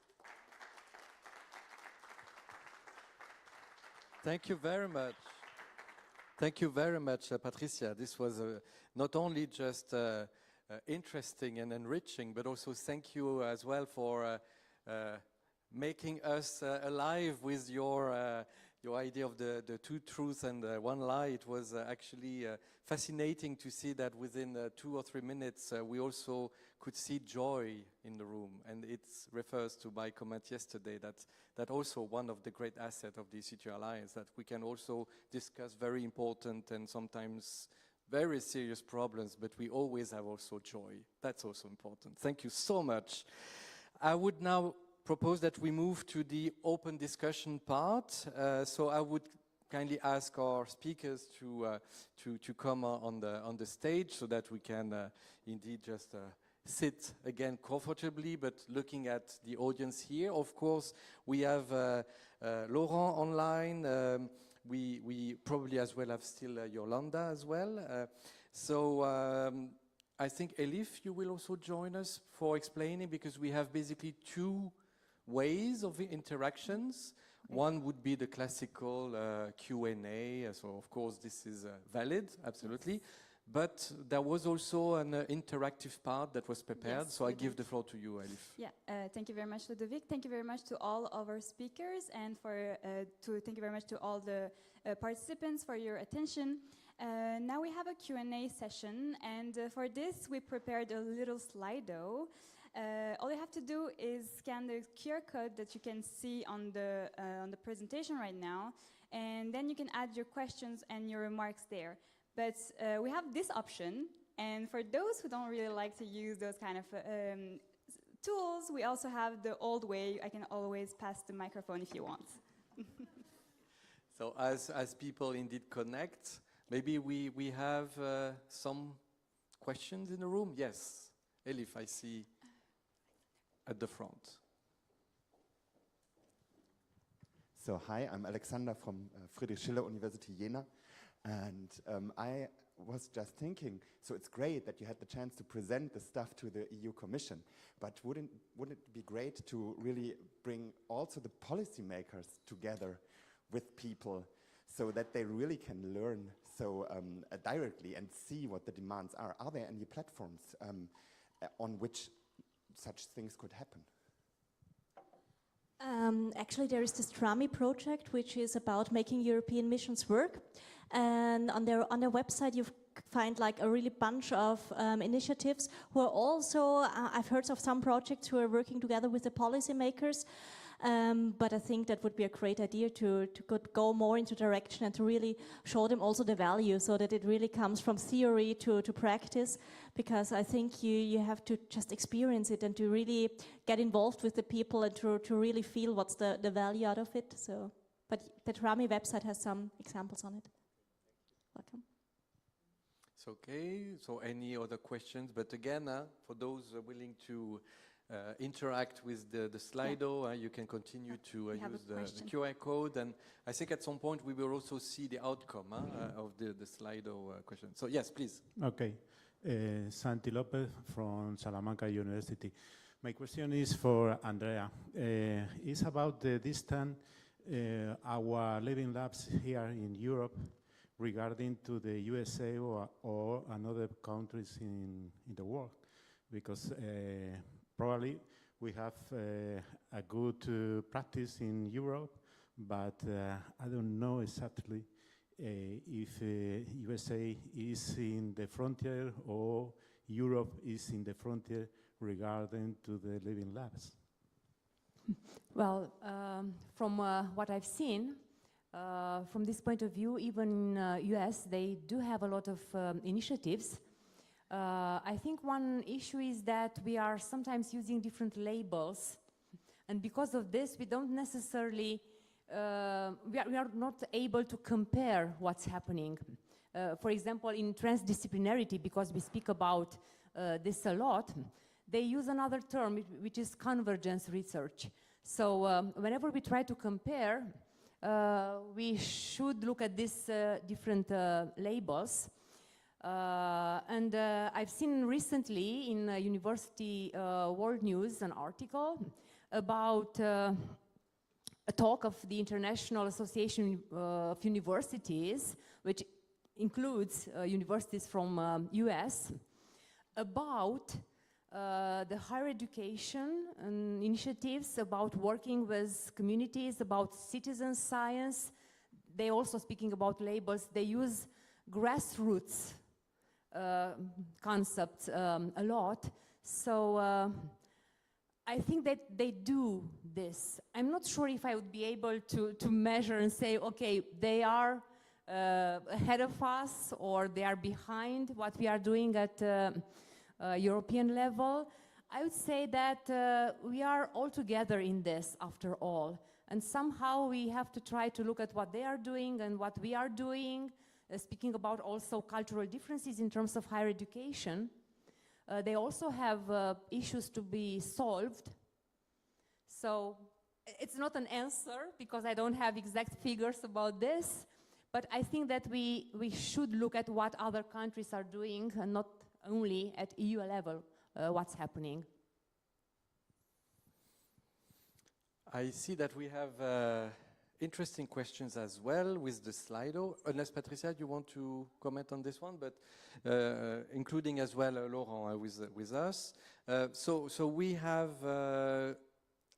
Thank you very much. Thank you very much, Patricia. This was not only just interesting and enriching, but also thank you as well for making us alive with your idea of the 2 truths and 1 lie. It was actually fascinating to see that within 2 or 3 minutes we also could see joy in the room, and it refers to my comment yesterday that also one of the great assets of the EC2U Alliance, that we can also discuss very important and sometimes very serious problems, but we always have also joy. That's also important. Thank you so much. I would now propose that we move to the open discussion part. So I would kindly ask our speakers to come on the stage, so that we can indeed just sit again comfortably, but looking at the audience here. Of course, we have Laurent online. We probably as well have still Yolanda as well. So I think Elif, you will also join us for explaining, because we have basically 2 ways of interactions. One would be the classical Q&A, so of course this is valid, absolutely. But there was also an interactive part that was prepared, so I give the floor to you, Elif. Yeah, thank you very much, Ludovic. Thank you very much to all of our speakers, and thank you very much to all the participants for your attention. Now we have a Q&A session, and for this we prepared a little Slido. All you have to do is scan the QR code that you can see on the presentation right now, and then you can add your questions and your remarks there. But we have this option, and for those who don't really like to use those kind of tools, we also have the old way. I can always pass the microphone if you want. So as people indeed connect, maybe we have some questions in the room. Yes, Elif, I see at the front. So hi, I'm Alexander from Friedrich Schiller University Jena, and I was just thinking, so it's great that you had the chance to present the stuff to the EU Commission, but wouldn't it be great to really bring also the policymakers together with people, so that they really can learn so directly and see what the demands are. Are there any platforms on which such things could happen? Actually, there is this TRAMI project, which is about making European missions work. And on their website, you find like a really bunch of initiatives who are also, I've heard of some projects who are working together with the policymakers. But I think that would be a great idea to go more into direction and to really show them also the value, so that it really comes from theory to practice, because I think you have to just experience it and to really get involved with the people and to really feel what's the value out of it. So, but the TRAMI website has some examples on it. Welcome. It's okay. So any other questions? But again, for those willing to interact with the Slido, you can continue to use the QR code, and I think at some point we will also see the outcome of the Slido question. So yes, please. Okay, Santi Lopez from Salamanca University. My question is for Andrea. It's about the distance our living labs here in Europe regarding to the USA or another countries in the world, because probably we have a good practice in Europe, but I don't know exactly if USA is in the frontier or Europe is in the frontier regarding to the living labs. Well, from what I've seen, from this point of view, even in US, they do have a lot of initiatives. I think one issue is that we are sometimes using different labels, and because of this, we don't necessarily, we are not able to compare what's happening. For example, in transdisciplinarity, because we speak about this a lot, they use another term, which is convergence research. So whenever we try to compare, we should look at these different labels. And I've seen recently in University World News an article about a talk of the International Association of Universities, which includes universities from US, about the higher education and initiatives, about working with communities, about citizen science. They also speaking about labels. They use grassroots concepts a lot. So I think that they do this. I'm not sure if I would be able to measure and say, okay, they are ahead of us or they are behind what we are doing at European level. I would say that we are all together in this after all. And somehow we have to try to look at what they are doing and what we are doing. Speaking about also cultural differences in terms of higher education, they also have issues to be solved. So it's not an answer because I don't have exact figures about this, but I think that we should look at what other countries are doing and not only at EU level what's happening. I see that we have interesting questions as well with the Slido. Unless Patricia, you want to comment on this one, but including as well Laurent with us. So we have,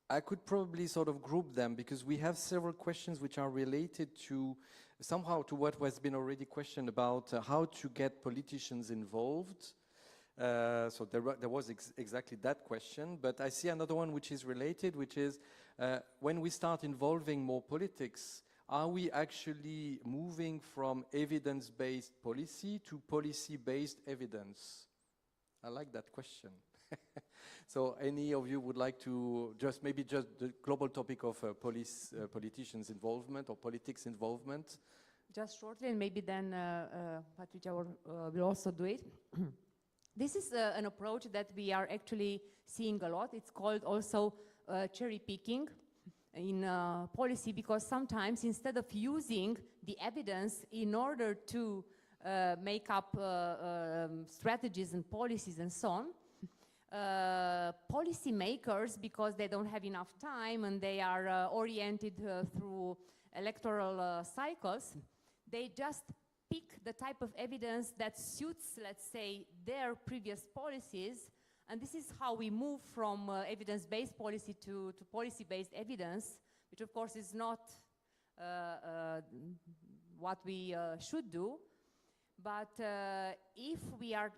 I could probably sort of group them because we have several questions which are related to somehow to what has been already questioned about how to get politicians involved. So there was exactly that question, but I see another one which is related, which is when we start involving more politics, are we actually moving from evidence-based policy to policy-based evidence? I like that question. So any of you would like to maybe just the global topic of politicians' involvement or politics involvement? Just shortly, and maybe then Patricia will also do it. This is an approach that we are actually seeing a lot. It's called also cherry picking in policy, because sometimes instead of using the evidence in order to make up strategies and policies and so on, policy makers, because they don't have enough time and they are oriented through electoral cycles, they just pick the type of evidence that suits, let's say, their previous policies. And this is how we move from evidence-based policy to policy-based evidence, which of course is not what we should do. But if we are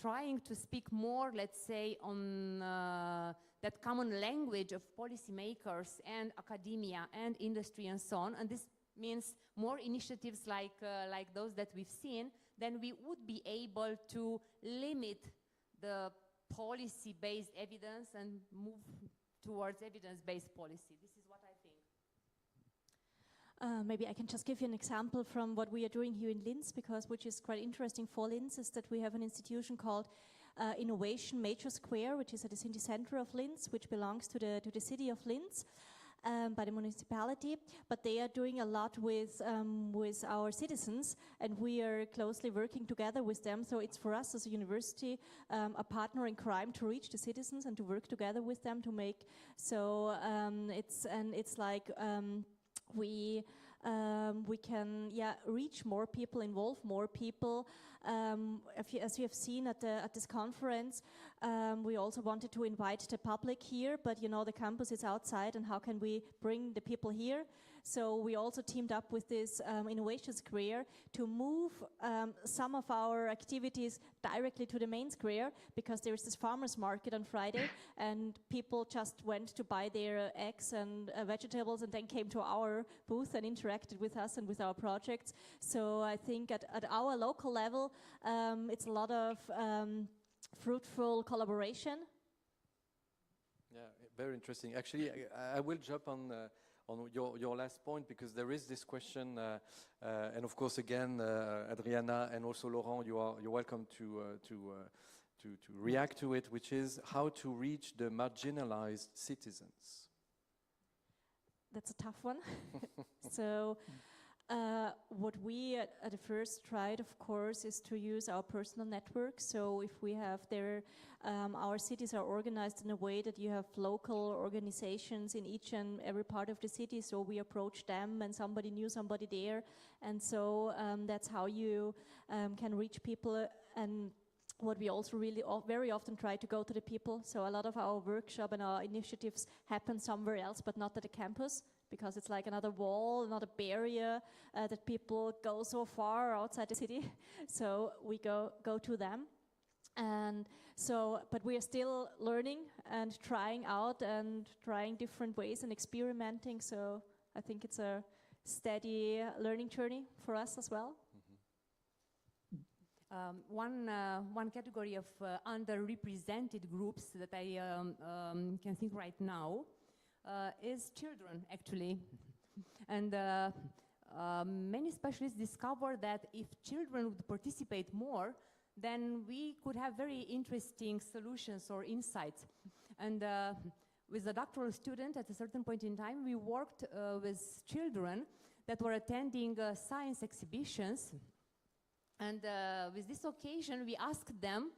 trying to speak more, let's say, on that common language of policymakers and academia and industry and so on, and this means more initiatives like those that we've seen, then we would be able to limit the policy-based evidence and move towards evidence-based policy. This is what I think. Maybe I can just give you an example from what we are doing here in Linz, because which is quite interesting for Linz is that we have an institution called Innovation Major Square, which is at the city center of Linz, which belongs to the city of Linz. By the municipality, but they are doing a lot with our citizens, and we are closely working together with them. So it's for us as a university a partner in crime to reach the citizens and to work together with them to make. So it's like we can reach more people, involve more people. As you have seen at this conference, we also wanted to invite the public here, but you know the campus is outside, and how can we bring the people here? So we also teamed up with this Innovation Square to move some of our activities directly to the main square, because there is this farmers market on Friday, and people just went to buy their eggs and vegetables and then came to our booth and interacted with us and with our projects. So I think at our local level, it's a lot of fruitful collaboration. Yeah, very interesting. Actually, I will jump on your last point, because there is this question, and of course, again, Adriana and also Laurent, you're welcome to react to it, which is how to reach the marginalized citizens. That's a tough one. So what we at the first tried, of course, is to use our personal network. So if we have our cities are organized in a way that you have local organizations in each and every part of the city. So we approach them, and somebody knew somebody there. And so that's how you can reach people. And what we also really very often try to go to the people. So a lot of our workshop and our initiatives happen somewhere else, but not at the campus, because it's like another wall, another barrier that people go so far outside the city. So we go to them. And so, but we are still learning and trying out and trying different ways and experimenting. So I think it's a steady learning journey for us as well. One category of underrepresented groups that I can think right now is children, actually. And many specialists discover that if children would participate more, then we could have very interesting solutions or insights. And with a doctoral student at a certain point in time, we worked with children that were attending science exhibitions. And with this occasion, we asked them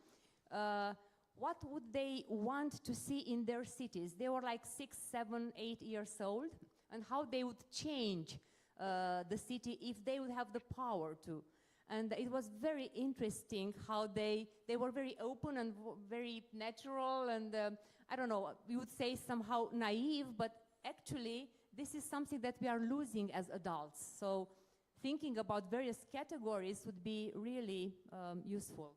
what would they want to see in their cities. They were like 6, 7, 8 years old, and how they would change the city if they would have the power to. And it was very interesting how they were very open and very natural, and I don't know, we would say somehow naive, but actually this is something that we are losing as adults. So thinking about various categories would be really useful.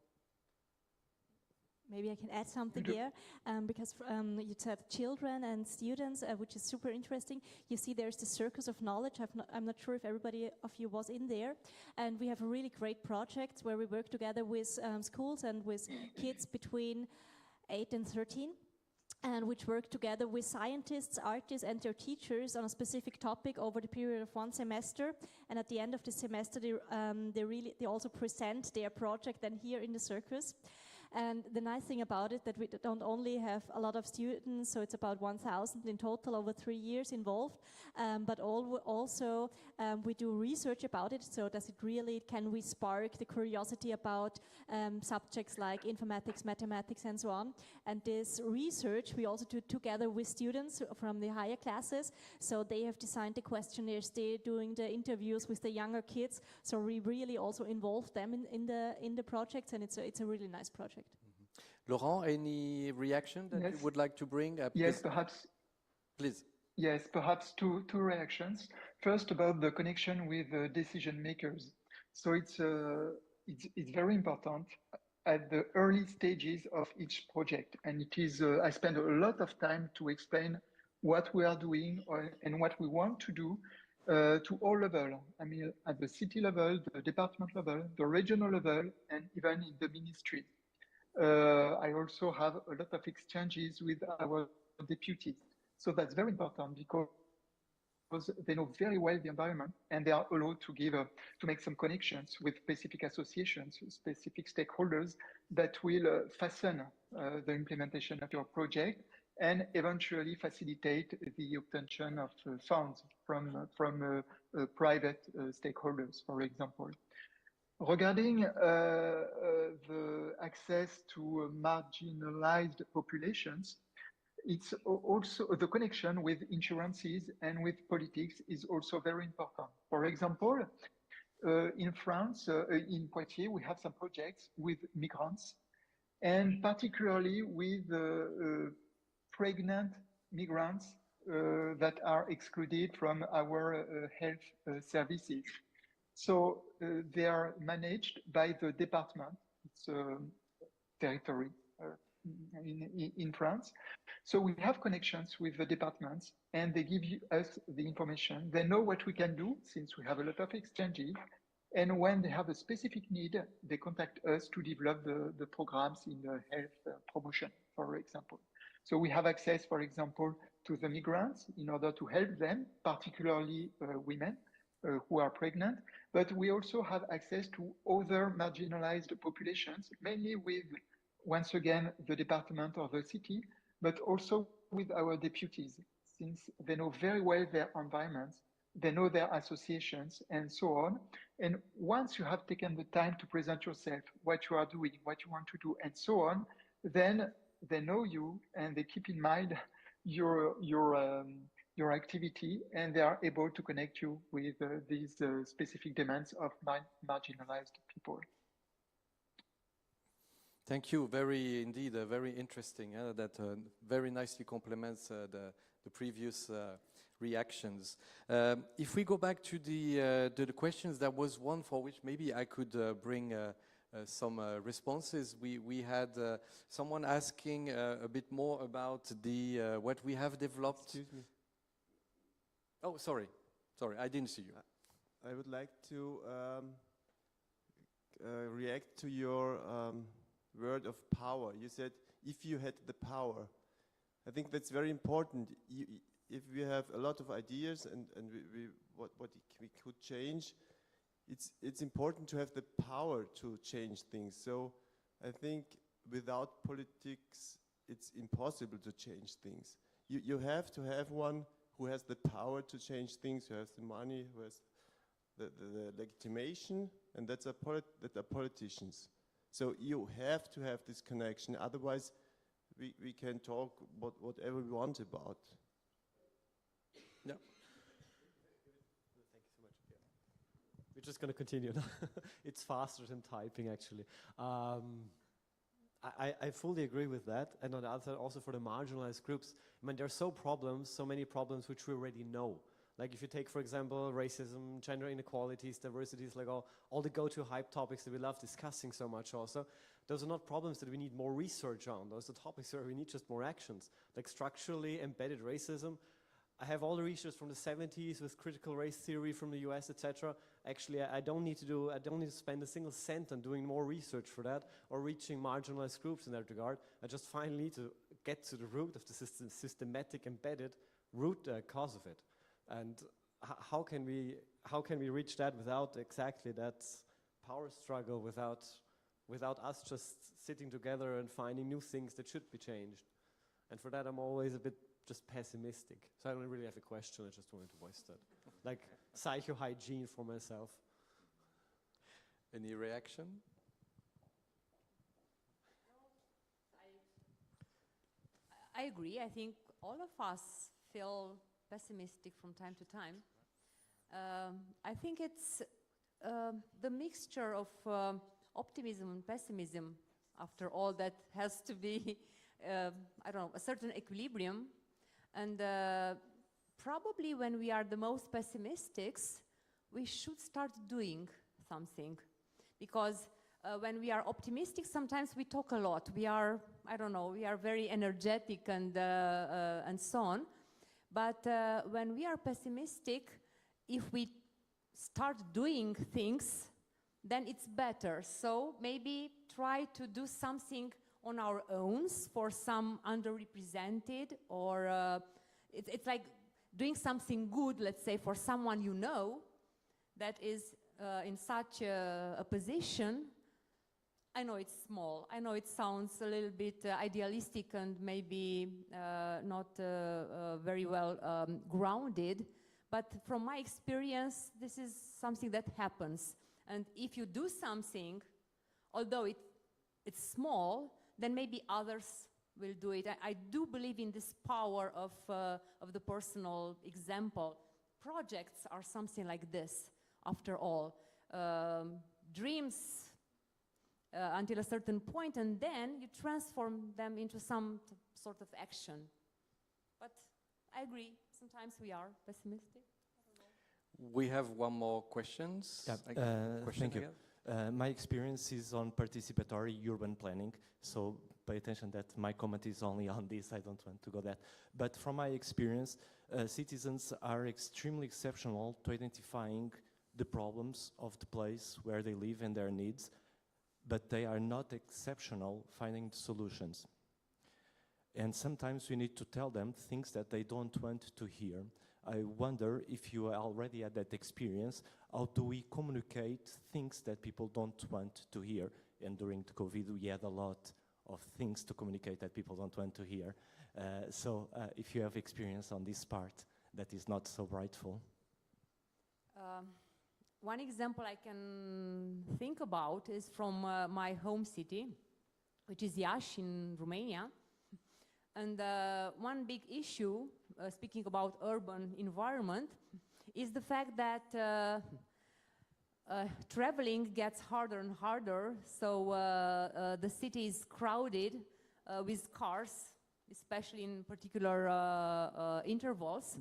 Maybe I can add something here, because you said children and students, which is super interesting. You see there's the Circus of Knowledge. I'm not sure if everybody of you was in there. And we have a really great project where we work together with schools and with kids between 8 and 13. And which work together with scientists, artists, and their teachers on a specific topic over the period of 1 semester. And at the end of the semester, they also present their project then here in the circus. And the nice thing about it that we don't only have a lot of students, so it's about 1,000 in total over 3 years involved, but also we do research about it. So does it really, can we spark the curiosity about subjects like informatics, mathematics, and so on? And this research we also do together with students from the higher classes. So they have designed the questionnaires, they're doing the interviews with the younger kids. So we really also involve them in the projects, and it's a really nice project. Laurent, any reaction that you would like to bring? Yes, perhaps. Please. Yes, perhaps two reactions. First, about the connection with decision makers. So it's very important at the early stages of each project, and it is. I spend a lot of time to explain what we are doing and what we want to do to all levels. I mean, at the city level, the department level, the regional level, and even in the ministry. I also have a lot of exchanges with our deputies. So that's very important because they know very well the environment, and they are allowed to give to make some connections with specific associations, specific stakeholders that will fasten the implementation of your project and eventually facilitate the obtention of funds from private stakeholders, for example. Regarding the access to marginalized populations, it's also the connection with insurances and with politics is also very important. For example, in France, in Poitiers, we have some projects with migrants, and particularly with pregnant migrants that are excluded from our health services. So they are managed by the department, it's a territory in France. So we have connections with the departments, and they give us the information. They know what we can do since we have a lot of exchanges. And when they have a specific need, they contact us to develop the programs in the health promotion, for example. So we have access, for example, to the migrants in order to help them, particularly women who are pregnant. But we also have access to other marginalized populations, mainly with, once again, the department or the city, but also with our deputies, since they know very well their environments, they know their associations, and so on. And once you have taken the time to present yourself, what you are doing, what you want to do, and so on, then they know you and they keep in mind your activity, and they are able to connect you with these specific demands of marginalized people. Thank you. Indeed, very interesting. That very nicely complements the previous reactions. If we go back to the questions, there was one for which maybe I could bring some responses. We had someone asking a bit more about what we have developed. Excuse me. Oh, sorry, I didn't see you. I would like to react to your word of power. You said, if you had the power. I think that's very important. If we have a lot of ideas and what we could change, it's important to have the power to change things. So I think without politics, it's impossible to change things. You have to have one who has the power to change things, who has the money, who has the legitimation, and that's politicians. So you have to have this connection, otherwise we can talk whatever we want about. Yeah. Thank you so much. Yeah. We're just going to continue. It's faster than typing, actually. I fully agree with that, and on the other side, also for the marginalized groups. I mean, there are so many problems which we already know. Like if you take, for example, racism, gender inequalities, diversities, like all the go-to hype topics that we love discussing so much also, those are not problems that we need more research on. Those are topics where we need just more actions. Like structurally embedded racism, I have all the research from the 70s with critical race theory from the US, etc. Actually, I don't need to spend a single cent on doing more research for that or reaching marginalized groups in that regard. I just finally need to get to the root of the systematic embedded root cause of it. And how can we reach that without exactly that power struggle, without without us just sitting together and finding new things that should be changed. And for that, I'm always a bit just pessimistic. So I don't really have a question, I just wanted to voice that. Like psycho-hygiene for myself. Any reaction? I agree. I think all of us feel pessimistic from time to time. I think it's the mixture of optimism and pessimism, after all, that has to be, I don't know, a certain equilibrium. And probably when we are the most pessimistic, we should start doing something. Because when we are optimistic, sometimes we talk a lot. We are, I don't know, we are very energetic and so on. But when we are pessimistic, if we start doing things, then it's better. So maybe try to do something on our own for some underrepresented, or it's like doing something good, let's say, for someone you know that is in such a position. I know it's small. I know it sounds a little bit idealistic and maybe not very well grounded, but from my experience, this is something that happens. And if you do something, although it's small, then maybe others will do it. I do believe in this power of the personal example. Projects are something like this, after all. Dreams until a certain point, and then you transform them into some sort of action. But I agree, sometimes we are pessimistic. We have one more question. Thank you. My experience is on participatory urban planning, so pay attention that my comment is only on this, I don't want to go that. But from my experience, citizens are extremely exceptional to identifying the problems of the place where they live and their needs, but they are not exceptional finding solutions. And sometimes we need to tell them things that they don't want to hear. I wonder if you already had that experience. How do we communicate things that people don't want to hear? And during the COVID, we had a lot of things to communicate that people don't want to hear. So if you have experience on this part that is not so rightful. One example I can think about is from my home city, which is Iași in Romania. And one big issue, speaking about urban environment, is the fact that traveling gets harder and harder. So the city is crowded with cars, especially in particular intervals.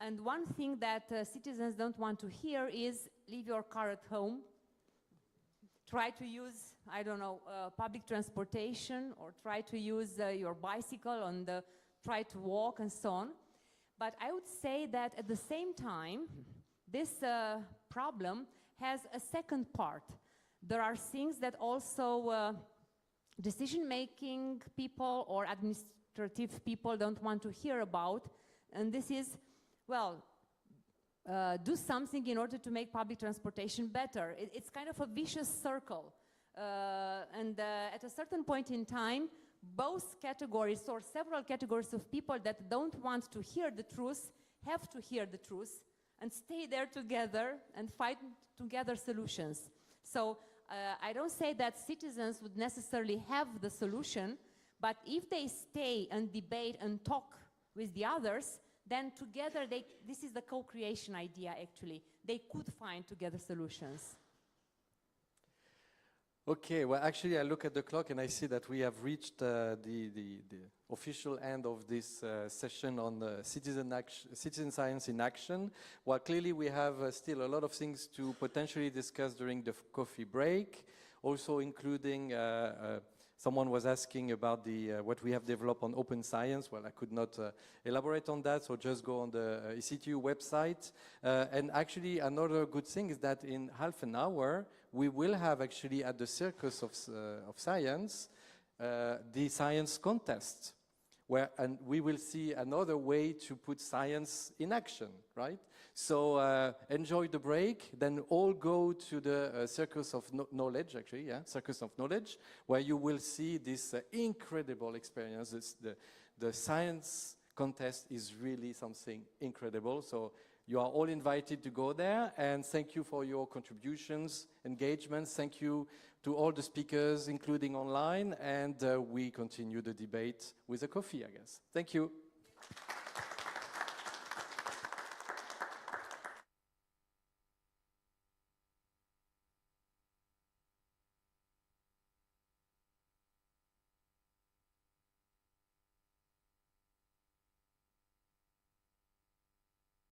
And one thing that citizens don't want to hear is leave your car at home. Try to use, I don't know, public transportation, or try to use your bicycle and try to walk and so on. But I would say that at the same time, this problem has a second part. There are things that also decision-making people or administrative people don't want to hear about, and this is, well, do something in order to make public transportation better. It's kind of a vicious circle. And at a certain point in time, both categories or several categories of people that don't want to hear the truth have to hear the truth and stay there together and find together solutions. So I don't say that citizens would necessarily have the solution, but if they stay and debate and talk with the others, then together, this is the co-creation idea, actually. They could find together solutions. Okay, well, actually, I look at the clock and I see that we have reached the official end of this session on citizen science in action. Well, clearly, we have still a lot of things to potentially discuss during the coffee break, also including someone was asking about what we have developed on open science. Well, I could not elaborate on that, so just go on the EC2U website. And actually, another good thing is that in half an hour, we will have actually at the Circus of Science, the science contest, and we will see another way to put science in action, right? So enjoy the break, then all go to the Circus of Knowledge, actually, yeah, Circus of Knowledge, where you will see this incredible experience. The science contest is really something incredible. So you are all invited to go there, and thank you for your contributions, engagements. Thank you to all the speakers, including online, and we continue the debate with a coffee, I guess. Thank you.